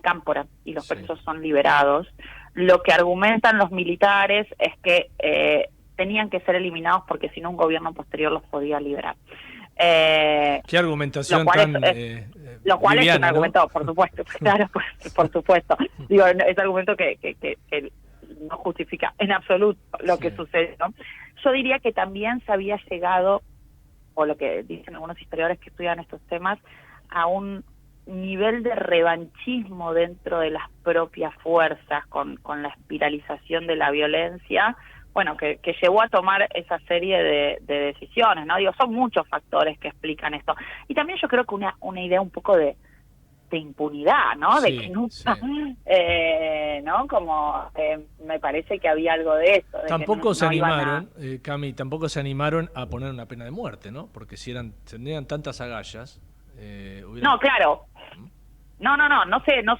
Cámpora y los presos son liberados, lo que argumentan los militares es que tenían que ser eliminados porque si no un gobierno posterior los podía liberar. ¿Qué argumentación lo cual liviana, es un argumento, ¿no? Por supuesto, claro, por supuesto. Digo, es argumento que no justifica en absoluto lo que sucedió. Yo diría que también se había llegado, o lo que dicen algunos historiadores que estudian estos temas, a un nivel de revanchismo dentro de las propias fuerzas con la espiralización de la violencia, bueno, que llevó a tomar esa serie de decisiones, ¿no? Digo, son muchos factores que explican esto. Y también yo creo que una idea un poco de impunidad, ¿no? De que nunca, ¿no? Como me parece que había algo de eso. Tampoco se animaron, Cami, tampoco se animaron a poner una pena de muerte, ¿no? Porque si tenían tantas agallas... No, claro. No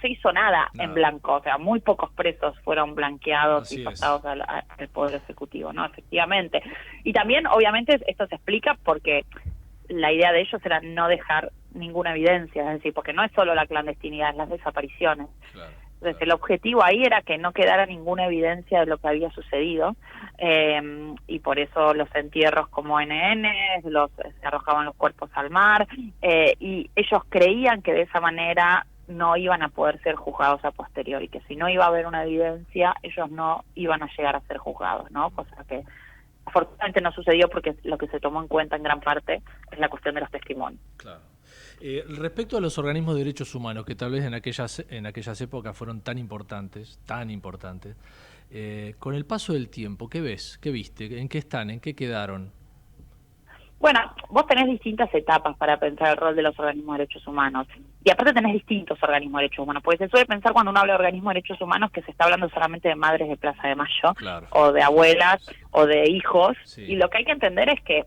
se hizo nada en blanco, o sea, muy pocos presos fueron blanqueados y pasados al Poder Ejecutivo, ¿no? Efectivamente. Y también, obviamente, esto se explica porque la idea de ellos era no dejar ninguna evidencia, es decir, porque no es solo la clandestinidad, es las desapariciones. Claro. Entonces, el objetivo ahí era que no quedara ninguna evidencia de lo que había sucedido, y por eso los entierros como NN, se arrojaban los cuerpos al mar, y ellos creían que de esa manera no iban a poder ser juzgados a posteriori, que si no iba a haber una evidencia, ellos no iban a llegar a ser juzgados, ¿no? Cosa que afortunadamente no sucedió porque lo que se tomó en cuenta en gran parte es la cuestión de los testimonios. Claro. Respecto a los organismos de derechos humanos, que tal vez en aquellas épocas fueron tan importantes, Con el paso del tiempo, ¿qué ves? ¿Qué viste? ¿En qué están? ¿En qué quedaron? Bueno, vos tenés distintas etapas para pensar el rol de los organismos de derechos humanos. Y aparte tenés distintos organismos de derechos humanos, porque se suele pensar cuando uno habla de organismos de derechos humanos que se está hablando solamente de madres de Plaza de Mayo, o de abuelas, o de hijos. Y lo que hay que entender es que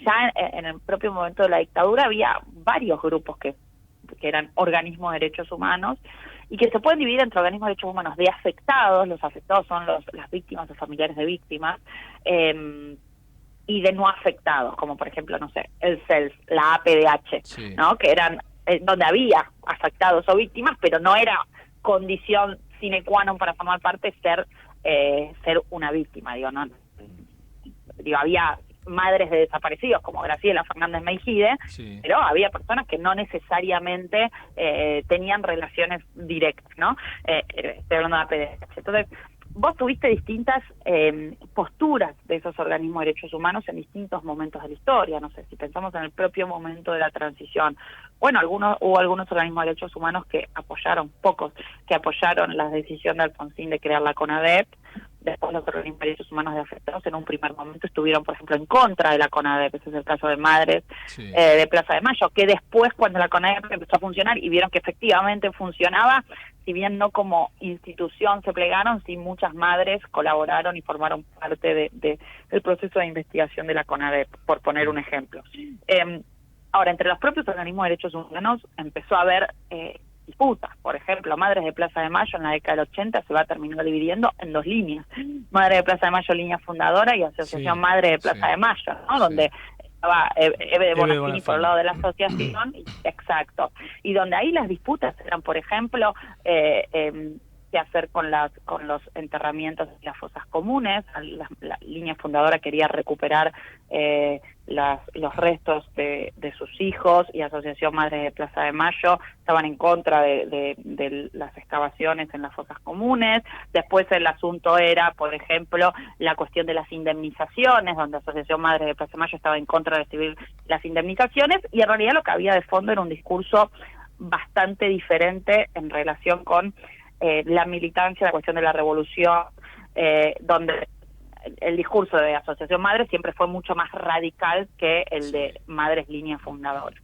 ya en el propio momento de la dictadura había varios grupos que eran organismos de derechos humanos, y que se pueden dividir entre organismos de derechos humanos de afectados. Los afectados son las víctimas o familiares de víctimas, y de no afectados, como por ejemplo, no sé, el CELS, la APDH, ¿no? Que eran donde había afectados o víctimas, pero no era condición sine qua non para formar parte ser una víctima, digo, no, digo, había madres de desaparecidos como Graciela Fernández Meijide, pero había personas que no necesariamente tenían relaciones directas, ¿no? Estoy hablando de APDH. Entonces, vos tuviste distintas posturas de esos organismos de derechos humanos en distintos momentos de la historia. No sé, si pensamos en el propio momento de la transición, bueno, hubo algunos organismos de derechos humanos que apoyaron, pocos, que apoyaron la decisión de Alfonsín de crear la CONADEP. Después los organismos de derechos humanos de afectados en un primer momento estuvieron, por ejemplo, en contra de la CONADEP. Ese es el caso de Madres de Plaza de Mayo, que después, cuando la CONADEP empezó a funcionar y vieron que efectivamente funcionaba, si bien no como institución se plegaron, sí muchas madres colaboraron y formaron parte del proceso de investigación de la CONADEP, por poner un ejemplo. Ahora, entre los propios organismos de derechos humanos empezó a haber disputas. Por ejemplo, Madres de Plaza de Mayo en la década del 80 se va a terminar dividiendo en dos líneas. Madre de Plaza de Mayo, línea fundadora, y Asociación Madre de Plaza de Mayo, ¿no? Donde estaba Eve de Bonafini por el lado de la asociación, exacto. Y donde ahí las disputas eran, por ejemplo, qué hacer con los enterramientos y las fosas comunes. La línea fundadora quería recuperar los restos de sus hijos, y Asociación Madres de Plaza de Mayo estaban en contra de las excavaciones en las fosas comunes. Después el asunto era, por ejemplo, la cuestión de las indemnizaciones, donde Asociación Madres de Plaza de Mayo estaba en contra de recibir las indemnizaciones, y en realidad lo que había de fondo era un discurso bastante diferente en relación con la militancia, la cuestión de la revolución, donde el discurso de Asociación Madres siempre fue mucho más radical que el de Madres Línea Fundadora.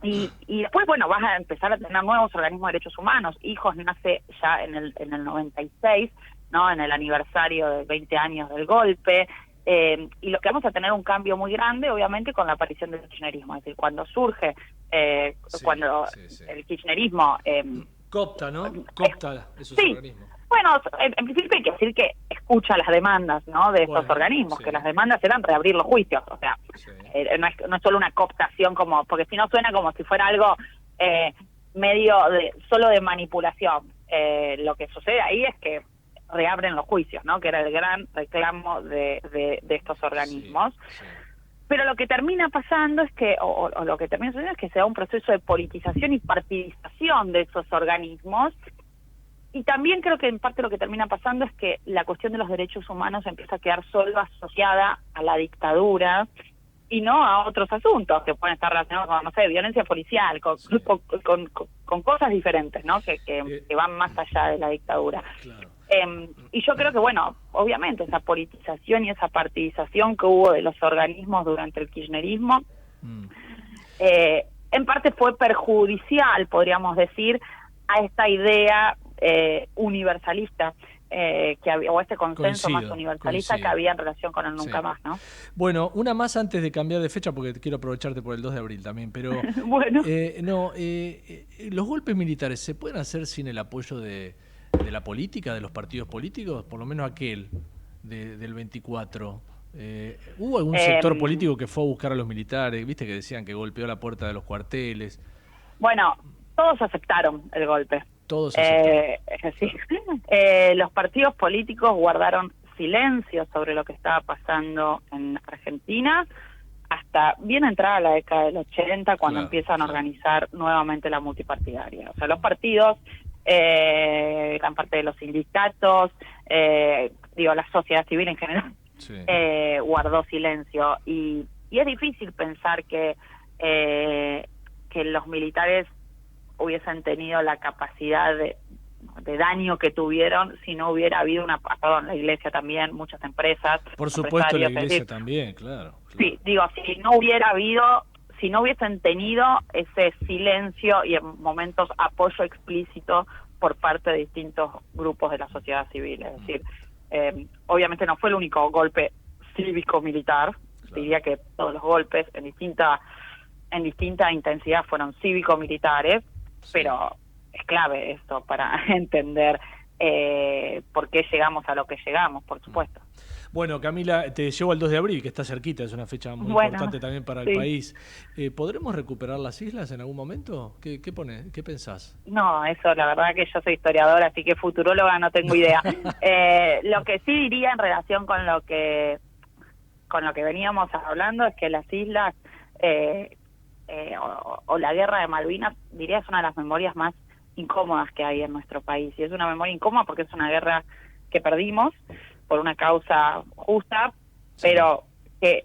Y después, bueno, vas a empezar a tener nuevos organismos de derechos humanos. Hijos nace ya en el 96, ¿no? En el aniversario de 20 años del golpe. Y lo que vamos a tener un cambio muy grande, obviamente, con la aparición del kirchnerismo. Es decir, cuando surge, el kirchnerismo... Coopta, ¿no? Coopta esos organismos. Bueno, en principio hay que decir que escucha las demandas, ¿no? De estos organismos, que las demandas eran reabrir los juicios. O sea, no es solo una cooptación, como porque si no suena como si fuera algo medio solo de manipulación. Lo que sucede ahí es que reabren los juicios, ¿no? Que era el gran reclamo de estos organismos. Pero lo que termina pasando es que, o lo que termina sucediendo es que se da un proceso de politización y partidización de esos organismos, y también creo que en parte lo que termina pasando es que la cuestión de los derechos humanos empieza a quedar solo asociada a la dictadura y no a otros asuntos que pueden estar relacionados con, no sé, violencia policial, con cosas diferentes, ¿no? Que van más allá de la dictadura. Y yo creo que, bueno, obviamente esa politización y esa partidización que hubo de los organismos durante el kirchnerismo, en parte fue perjudicial, podríamos decir, a esta idea universalista que había, o este consenso más universalista que había en relación con el nunca más, ¿no? Bueno, una más antes de cambiar de fecha, porque quiero aprovecharte por el 2 de abril también, pero bueno. ¿Los golpes militares se pueden hacer sin el apoyo de la política, de los partidos políticos? Por lo menos aquel del 24. ¿Hubo algún sector político que fue a buscar a los militares? ¿Viste que decían que golpeó la puerta de los cuarteles? Bueno, todos aceptaron el golpe. Todos aceptaron. Sí. Los partidos políticos guardaron silencio sobre lo que estaba pasando en Argentina hasta bien entrada la década del 80, cuando empiezan a organizar nuevamente la multipartidaria. O sea, los partidos, gran parte de los sindicatos, la sociedad civil en general, guardó silencio. Y es difícil pensar que los militares hubiesen tenido la capacidad de daño que tuvieron si no hubiera habido la iglesia también, muchas empresas. Por supuesto, la iglesia decir, también, claro. Sí, digo, si no hubiesen tenido ese silencio y en momentos apoyo explícito por parte de distintos grupos de la sociedad civil, es decir, obviamente no fue el único golpe cívico-militar, diría que todos los golpes en distinta intensidad fueron cívico-militares, pero es clave esto para entender por qué llegamos a lo que llegamos, por supuesto. Bueno, Camila, te llevo al 2 de abril, que está cerquita, es una fecha muy importante también para el país. ¿Podremos recuperar las islas en algún momento? ¿Qué pensás? No, eso la verdad que yo soy historiadora, así que futuróloga no tengo idea. Lo que sí diría en relación con lo que veníamos hablando es que las islas o la guerra de Malvinas, diría, es una de las memorias más incómodas que hay en nuestro país. Y es una memoria incómoda porque es una guerra que perdimos por una causa justa, pero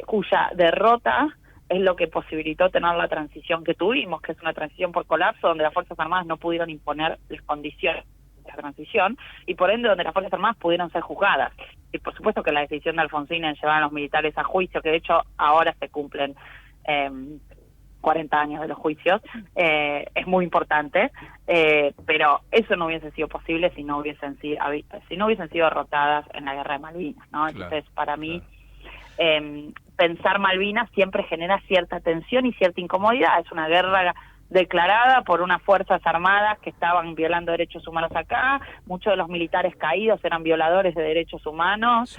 cuya derrota es lo que posibilitó tener la transición que tuvimos, que es una transición por colapso, donde las Fuerzas Armadas no pudieron imponer las condiciones de la transición, y por ende donde las Fuerzas Armadas pudieron ser juzgadas. Y por supuesto que la decisión de Alfonsín en llevar a los militares a juicio, que de hecho ahora se cumplen 40 años de los juicios, es muy importante, pero eso no hubiese sido posible si no hubiesen sido derrotadas en la guerra de Malvinas, ¿no? Entonces, para mí, pensar Malvinas siempre genera cierta tensión y cierta incomodidad. Es una guerra declarada por unas fuerzas armadas que estaban violando derechos humanos acá. Muchos de los militares caídos eran violadores de derechos humanos,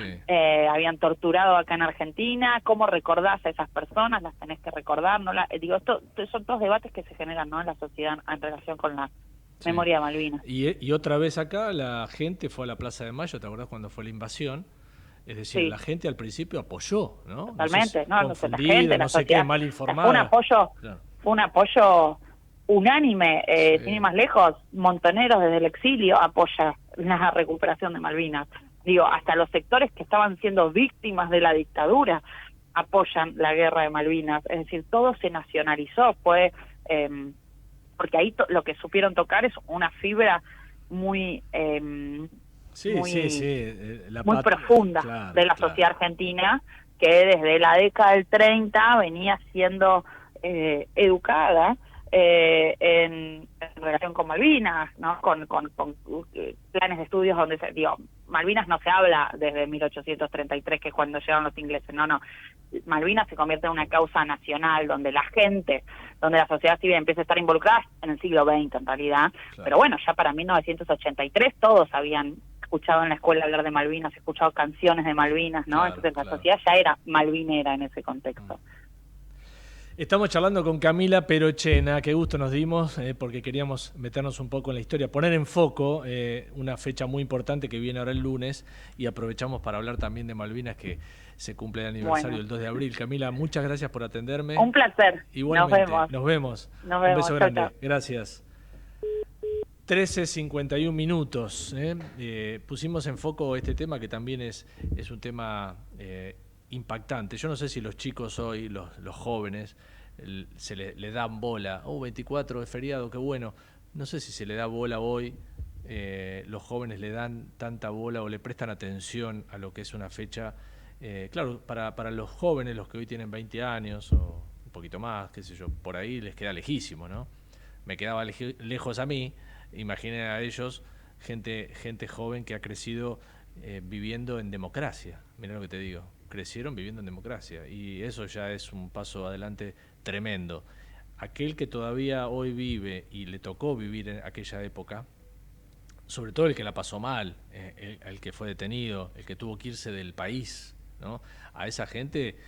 habían torturado acá en Argentina. ¿Cómo recordás a esas personas? Las tenés que recordar, ¿no? Esto son todos debates que se generan, ¿no?, en la sociedad en relación con la memoria de Malvinas. Y otra vez acá la gente fue a la Plaza de Mayo, ¿te acordás cuando fue la invasión? Es decir, la gente al principio apoyó, ¿no? Totalmente, confundida, no sé qué, mal informada. Fue un apoyo unánime, sin ir más lejos. Montoneros desde el exilio apoya la recuperación de Malvinas. Digo, hasta los sectores que estaban siendo víctimas de la dictadura apoyan la guerra de Malvinas. Es decir, todo se nacionalizó, porque ahí lo que supieron tocar es una fibra muy muy profunda de la sociedad argentina, que desde la década del 30 venía siendo educada en relación con Malvinas, ¿no? Con planes de estudios donde Malvinas no se habla desde 1833, que es cuando llegaron los ingleses, no. Malvinas se convierte en una causa nacional donde la gente, donde la sociedad civil empieza a estar involucrada en el siglo XX en realidad, pero bueno, ya para 1983 todos habían escuchado en la escuela hablar de Malvinas, escuchado canciones de Malvinas, ¿no? Entonces la sociedad ya era malvinera en ese contexto. Estamos charlando con Camila Perochena, qué gusto nos dimos, porque queríamos meternos un poco en la historia, poner en foco una fecha muy importante que viene ahora el lunes, y aprovechamos para hablar también de Malvinas, que se cumple el aniversario el 2 de abril. Camila, muchas gracias por atenderme. Un placer. Igualmente, nos vemos. Nos vemos. Un beso grande. Chau. Gracias. 13:51 minutos. Pusimos en foco este tema, que también es un tema impactante. Yo no sé si los chicos hoy, los jóvenes, se le dan bola. 24 de feriado, qué bueno. No sé si se le da bola hoy. Los jóvenes le dan tanta bola o le prestan atención a lo que es una fecha. Claro, para los jóvenes, los que hoy tienen 20 años o un poquito más, qué sé yo, por ahí les queda lejísimo, ¿no? Me quedaba lejos a mí. Imaginen a ellos, gente joven que ha crecido viviendo en democracia. Mirá lo que te digo, crecieron viviendo en democracia, y eso ya es un paso adelante tremendo. Aquel que todavía hoy vive y le tocó vivir en aquella época, sobre todo el que la pasó mal, el que fue detenido, el que tuvo que irse del país, ¿no? A esa gente,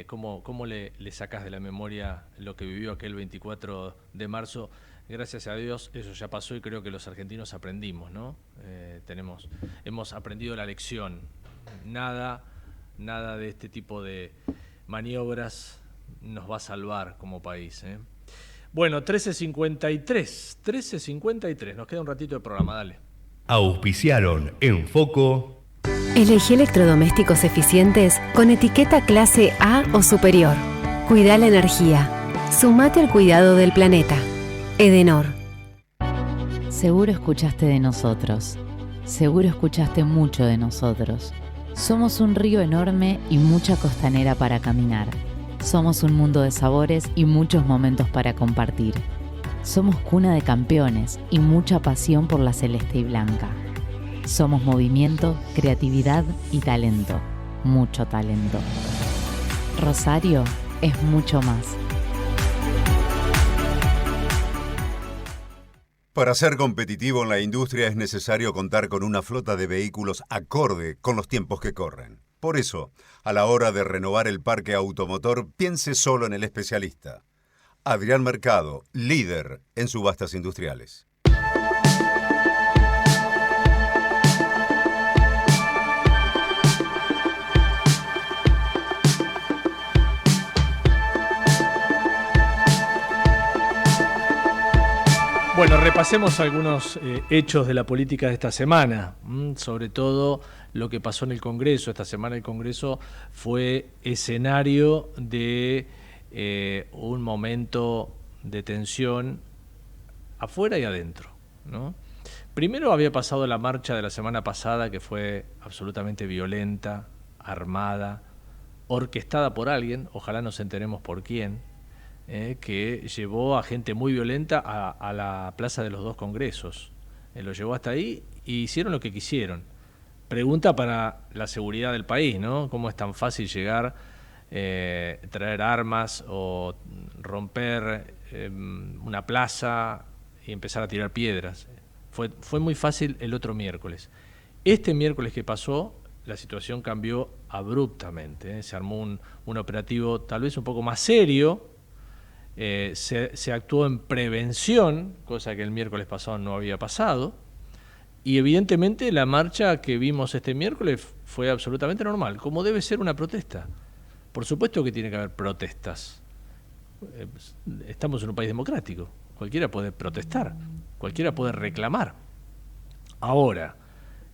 ¿cómo le sacas de la memoria lo que vivió aquel 24 de marzo? Gracias a Dios eso ya pasó, y creo que los argentinos aprendimos, ¿no? Hemos aprendido la lección. Nada de este tipo de maniobras nos va a salvar como país, ¿eh? Bueno, 13:53, nos queda un ratito de programa, dale. Auspiciaron en Foco. Elegí electrodomésticos eficientes con etiqueta clase A o superior. Cuida la energía. Sumate al cuidado del planeta. Edenor. Seguro escuchaste de nosotros. Seguro escuchaste mucho de nosotros. Somos un río enorme y mucha costanera para caminar. Somos un mundo de sabores y muchos momentos para compartir. Somos cuna de campeones y mucha pasión por la celeste y blanca. Somos movimiento, creatividad y talento. Mucho talento. Rosario es mucho más. Para ser competitivo en la industria es necesario contar con una flota de vehículos acorde con los tiempos que corren. Por eso, a la hora de renovar el parque automotor, piense solo en el especialista. Adrián Mercado, líder en subastas industriales. Bueno, repasemos algunos hechos de la política de esta semana, sobre todo lo que pasó en el Congreso. Esta semana el Congreso fue escenario de un momento de tensión afuera y adentro, ¿no? Primero había pasado la marcha de la semana pasada, que fue absolutamente violenta, armada, orquestada por alguien, ojalá nos enteremos por quién, que llevó a gente muy violenta a la Plaza de los Dos Congresos. Lo llevó hasta ahí y hicieron lo que quisieron. Pregunta para la seguridad del país, ¿no? ¿Cómo es tan fácil llegar, traer armas o romper una plaza y empezar a tirar piedras? Fue muy fácil el otro miércoles. Este miércoles que pasó, la situación cambió abruptamente, ¿eh? Se armó un operativo tal vez un poco más serio. Se actuó en prevención, cosa que el miércoles pasado no había pasado, y evidentemente la marcha que vimos este miércoles fue absolutamente normal, como debe ser una protesta. Por supuesto que tiene que haber protestas. Estamos en un país democrático, cualquiera puede protestar, cualquiera puede reclamar. Ahora,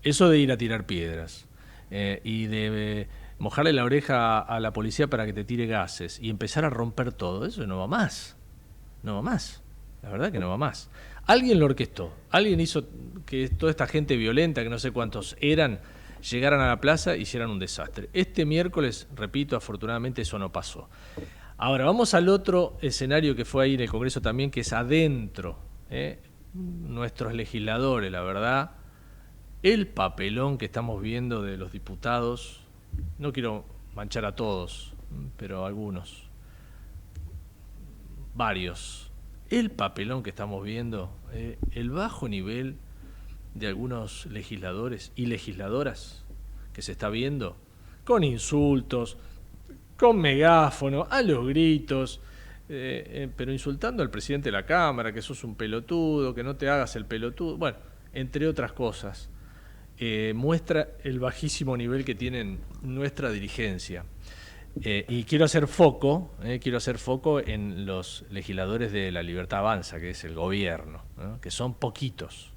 eso de ir a tirar piedras y de mojarle la oreja a la policía para que te tire gases y empezar a romper todo, eso no va más. No va más. La verdad que no va más. Alguien lo orquestó. Alguien hizo que toda esta gente violenta, que no sé cuántos eran, llegaran a la plaza y hicieran un desastre. Este miércoles, repito, afortunadamente eso no pasó. Ahora, vamos al otro escenario que fue ahí en el Congreso también, que es adentro. Nuestros legisladores, la verdad, el papelón que estamos viendo de los diputados. No quiero manchar a todos, pero algunos, varios. El papelón que estamos viendo, el bajo nivel de algunos legisladores y legisladoras que se está viendo, con insultos, con megáfono, a los gritos, pero insultando al presidente de la Cámara, que sos un pelotudo, que no te hagas el pelotudo, bueno, entre otras cosas. Muestra el bajísimo nivel que tienen nuestra dirigencia. Y quiero hacer foco en los legisladores de La Libertad Avanza, que es el gobierno, ¿no? Que son poquitos.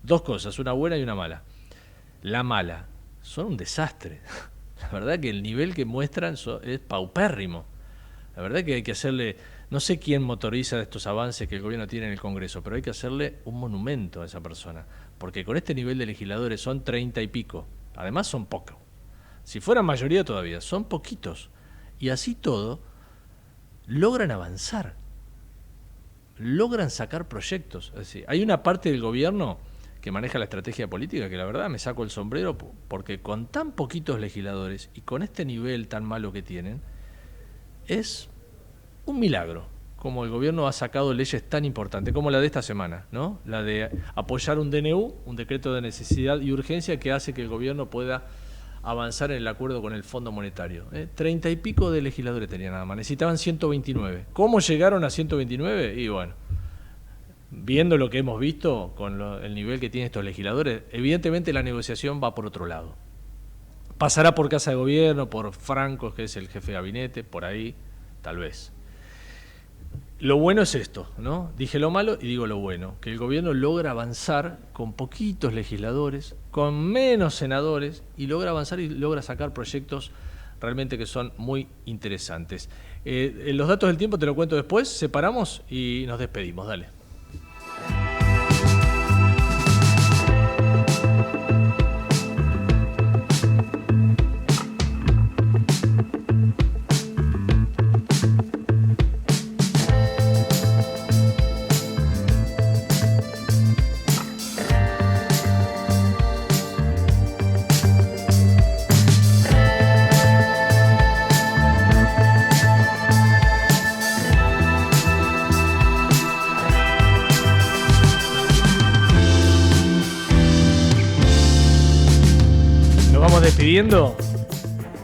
Dos cosas, una buena y una mala. La mala, son un desastre. La verdad que el nivel que muestran es paupérrimo. La verdad que hay que hacerle, no sé quién motoriza estos avances que el gobierno tiene en el Congreso, pero hay que hacerle un monumento a esa persona. Porque con este nivel de legisladores son 30 y pico. Además son pocos. Si fueran mayoría todavía, son poquitos. Y así todo, logran avanzar. Logran sacar proyectos. Es decir, hay una parte del gobierno que maneja la estrategia política que la verdad me saco el sombrero porque con tan poquitos legisladores y con este nivel tan malo que tienen, es un milagro. Como el gobierno ha sacado leyes tan importantes como la de esta semana, ¿no? La de apoyar un DNU, un decreto de necesidad y urgencia que hace que el gobierno pueda avanzar en el acuerdo con el Fondo Monetario. 30 y pico de legisladores tenían nada más, necesitaban 129. ¿Cómo llegaron a 129? Y bueno, viendo lo que hemos visto con el nivel que tienen estos legisladores, evidentemente la negociación va por otro lado. Pasará por Casa de Gobierno, por Franco, que es el jefe de gabinete, por ahí, tal vez. Lo bueno es esto, ¿no? Dije lo malo y digo lo bueno, que el gobierno logra avanzar con poquitos legisladores, con menos senadores, y logra avanzar y logra sacar proyectos realmente que son muy interesantes. Los datos del tiempo te lo cuento después, separamos y nos despedimos, dale. despidiendo.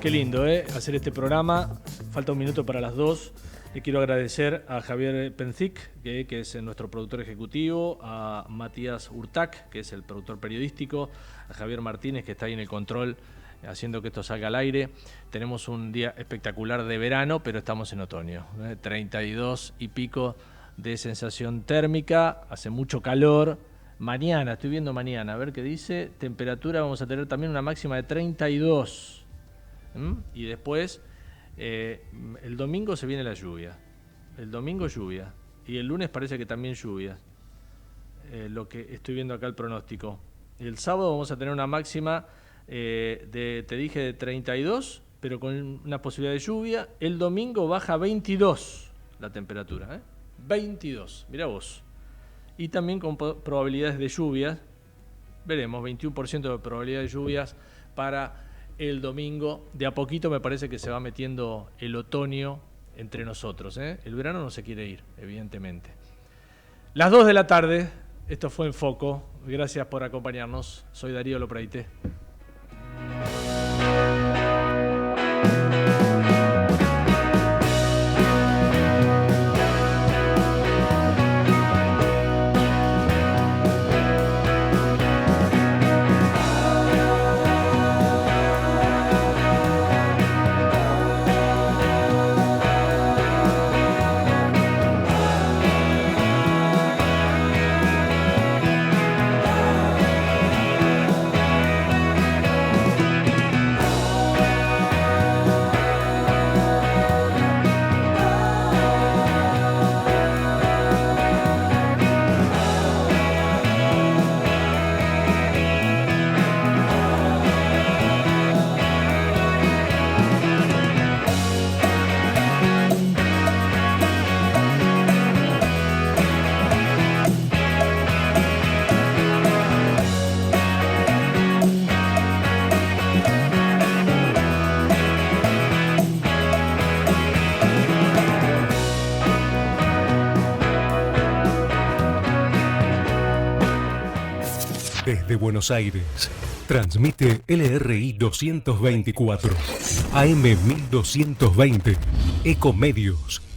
Qué lindo, hacer este programa. Falta un minuto para las 2. Le quiero agradecer a Javier Penzic, que es nuestro productor ejecutivo, a Matías Urtac, que es el productor periodístico, a Javier Martínez, que está ahí en el control, haciendo que esto salga al aire. Tenemos un día espectacular de verano, pero estamos en otoño. 32 y pico de sensación térmica, hace mucho calor. Mañana, estoy viendo mañana, a ver qué dice. Temperatura, vamos a tener también una máxima de 32. Y después, el domingo se viene la lluvia. El domingo lluvia. Y el lunes parece que también lluvia. Lo que estoy viendo acá el pronóstico. El sábado vamos a tener una máxima te dije de 32, pero con una posibilidad de lluvia. El domingo baja a 22 la temperatura. 22, mirá vos. Y también con probabilidades de lluvias. Veremos, 21% de probabilidad de lluvias para el domingo. De a poquito me parece que se va metiendo el otoño entre nosotros. El verano no se quiere ir, evidentemente. Las 2 de la tarde, esto fue En Foco. Gracias por acompañarnos. Soy Darío Lopreite. Desde Buenos Aires, transmite LRI 224, AM 1220, Ecomedios.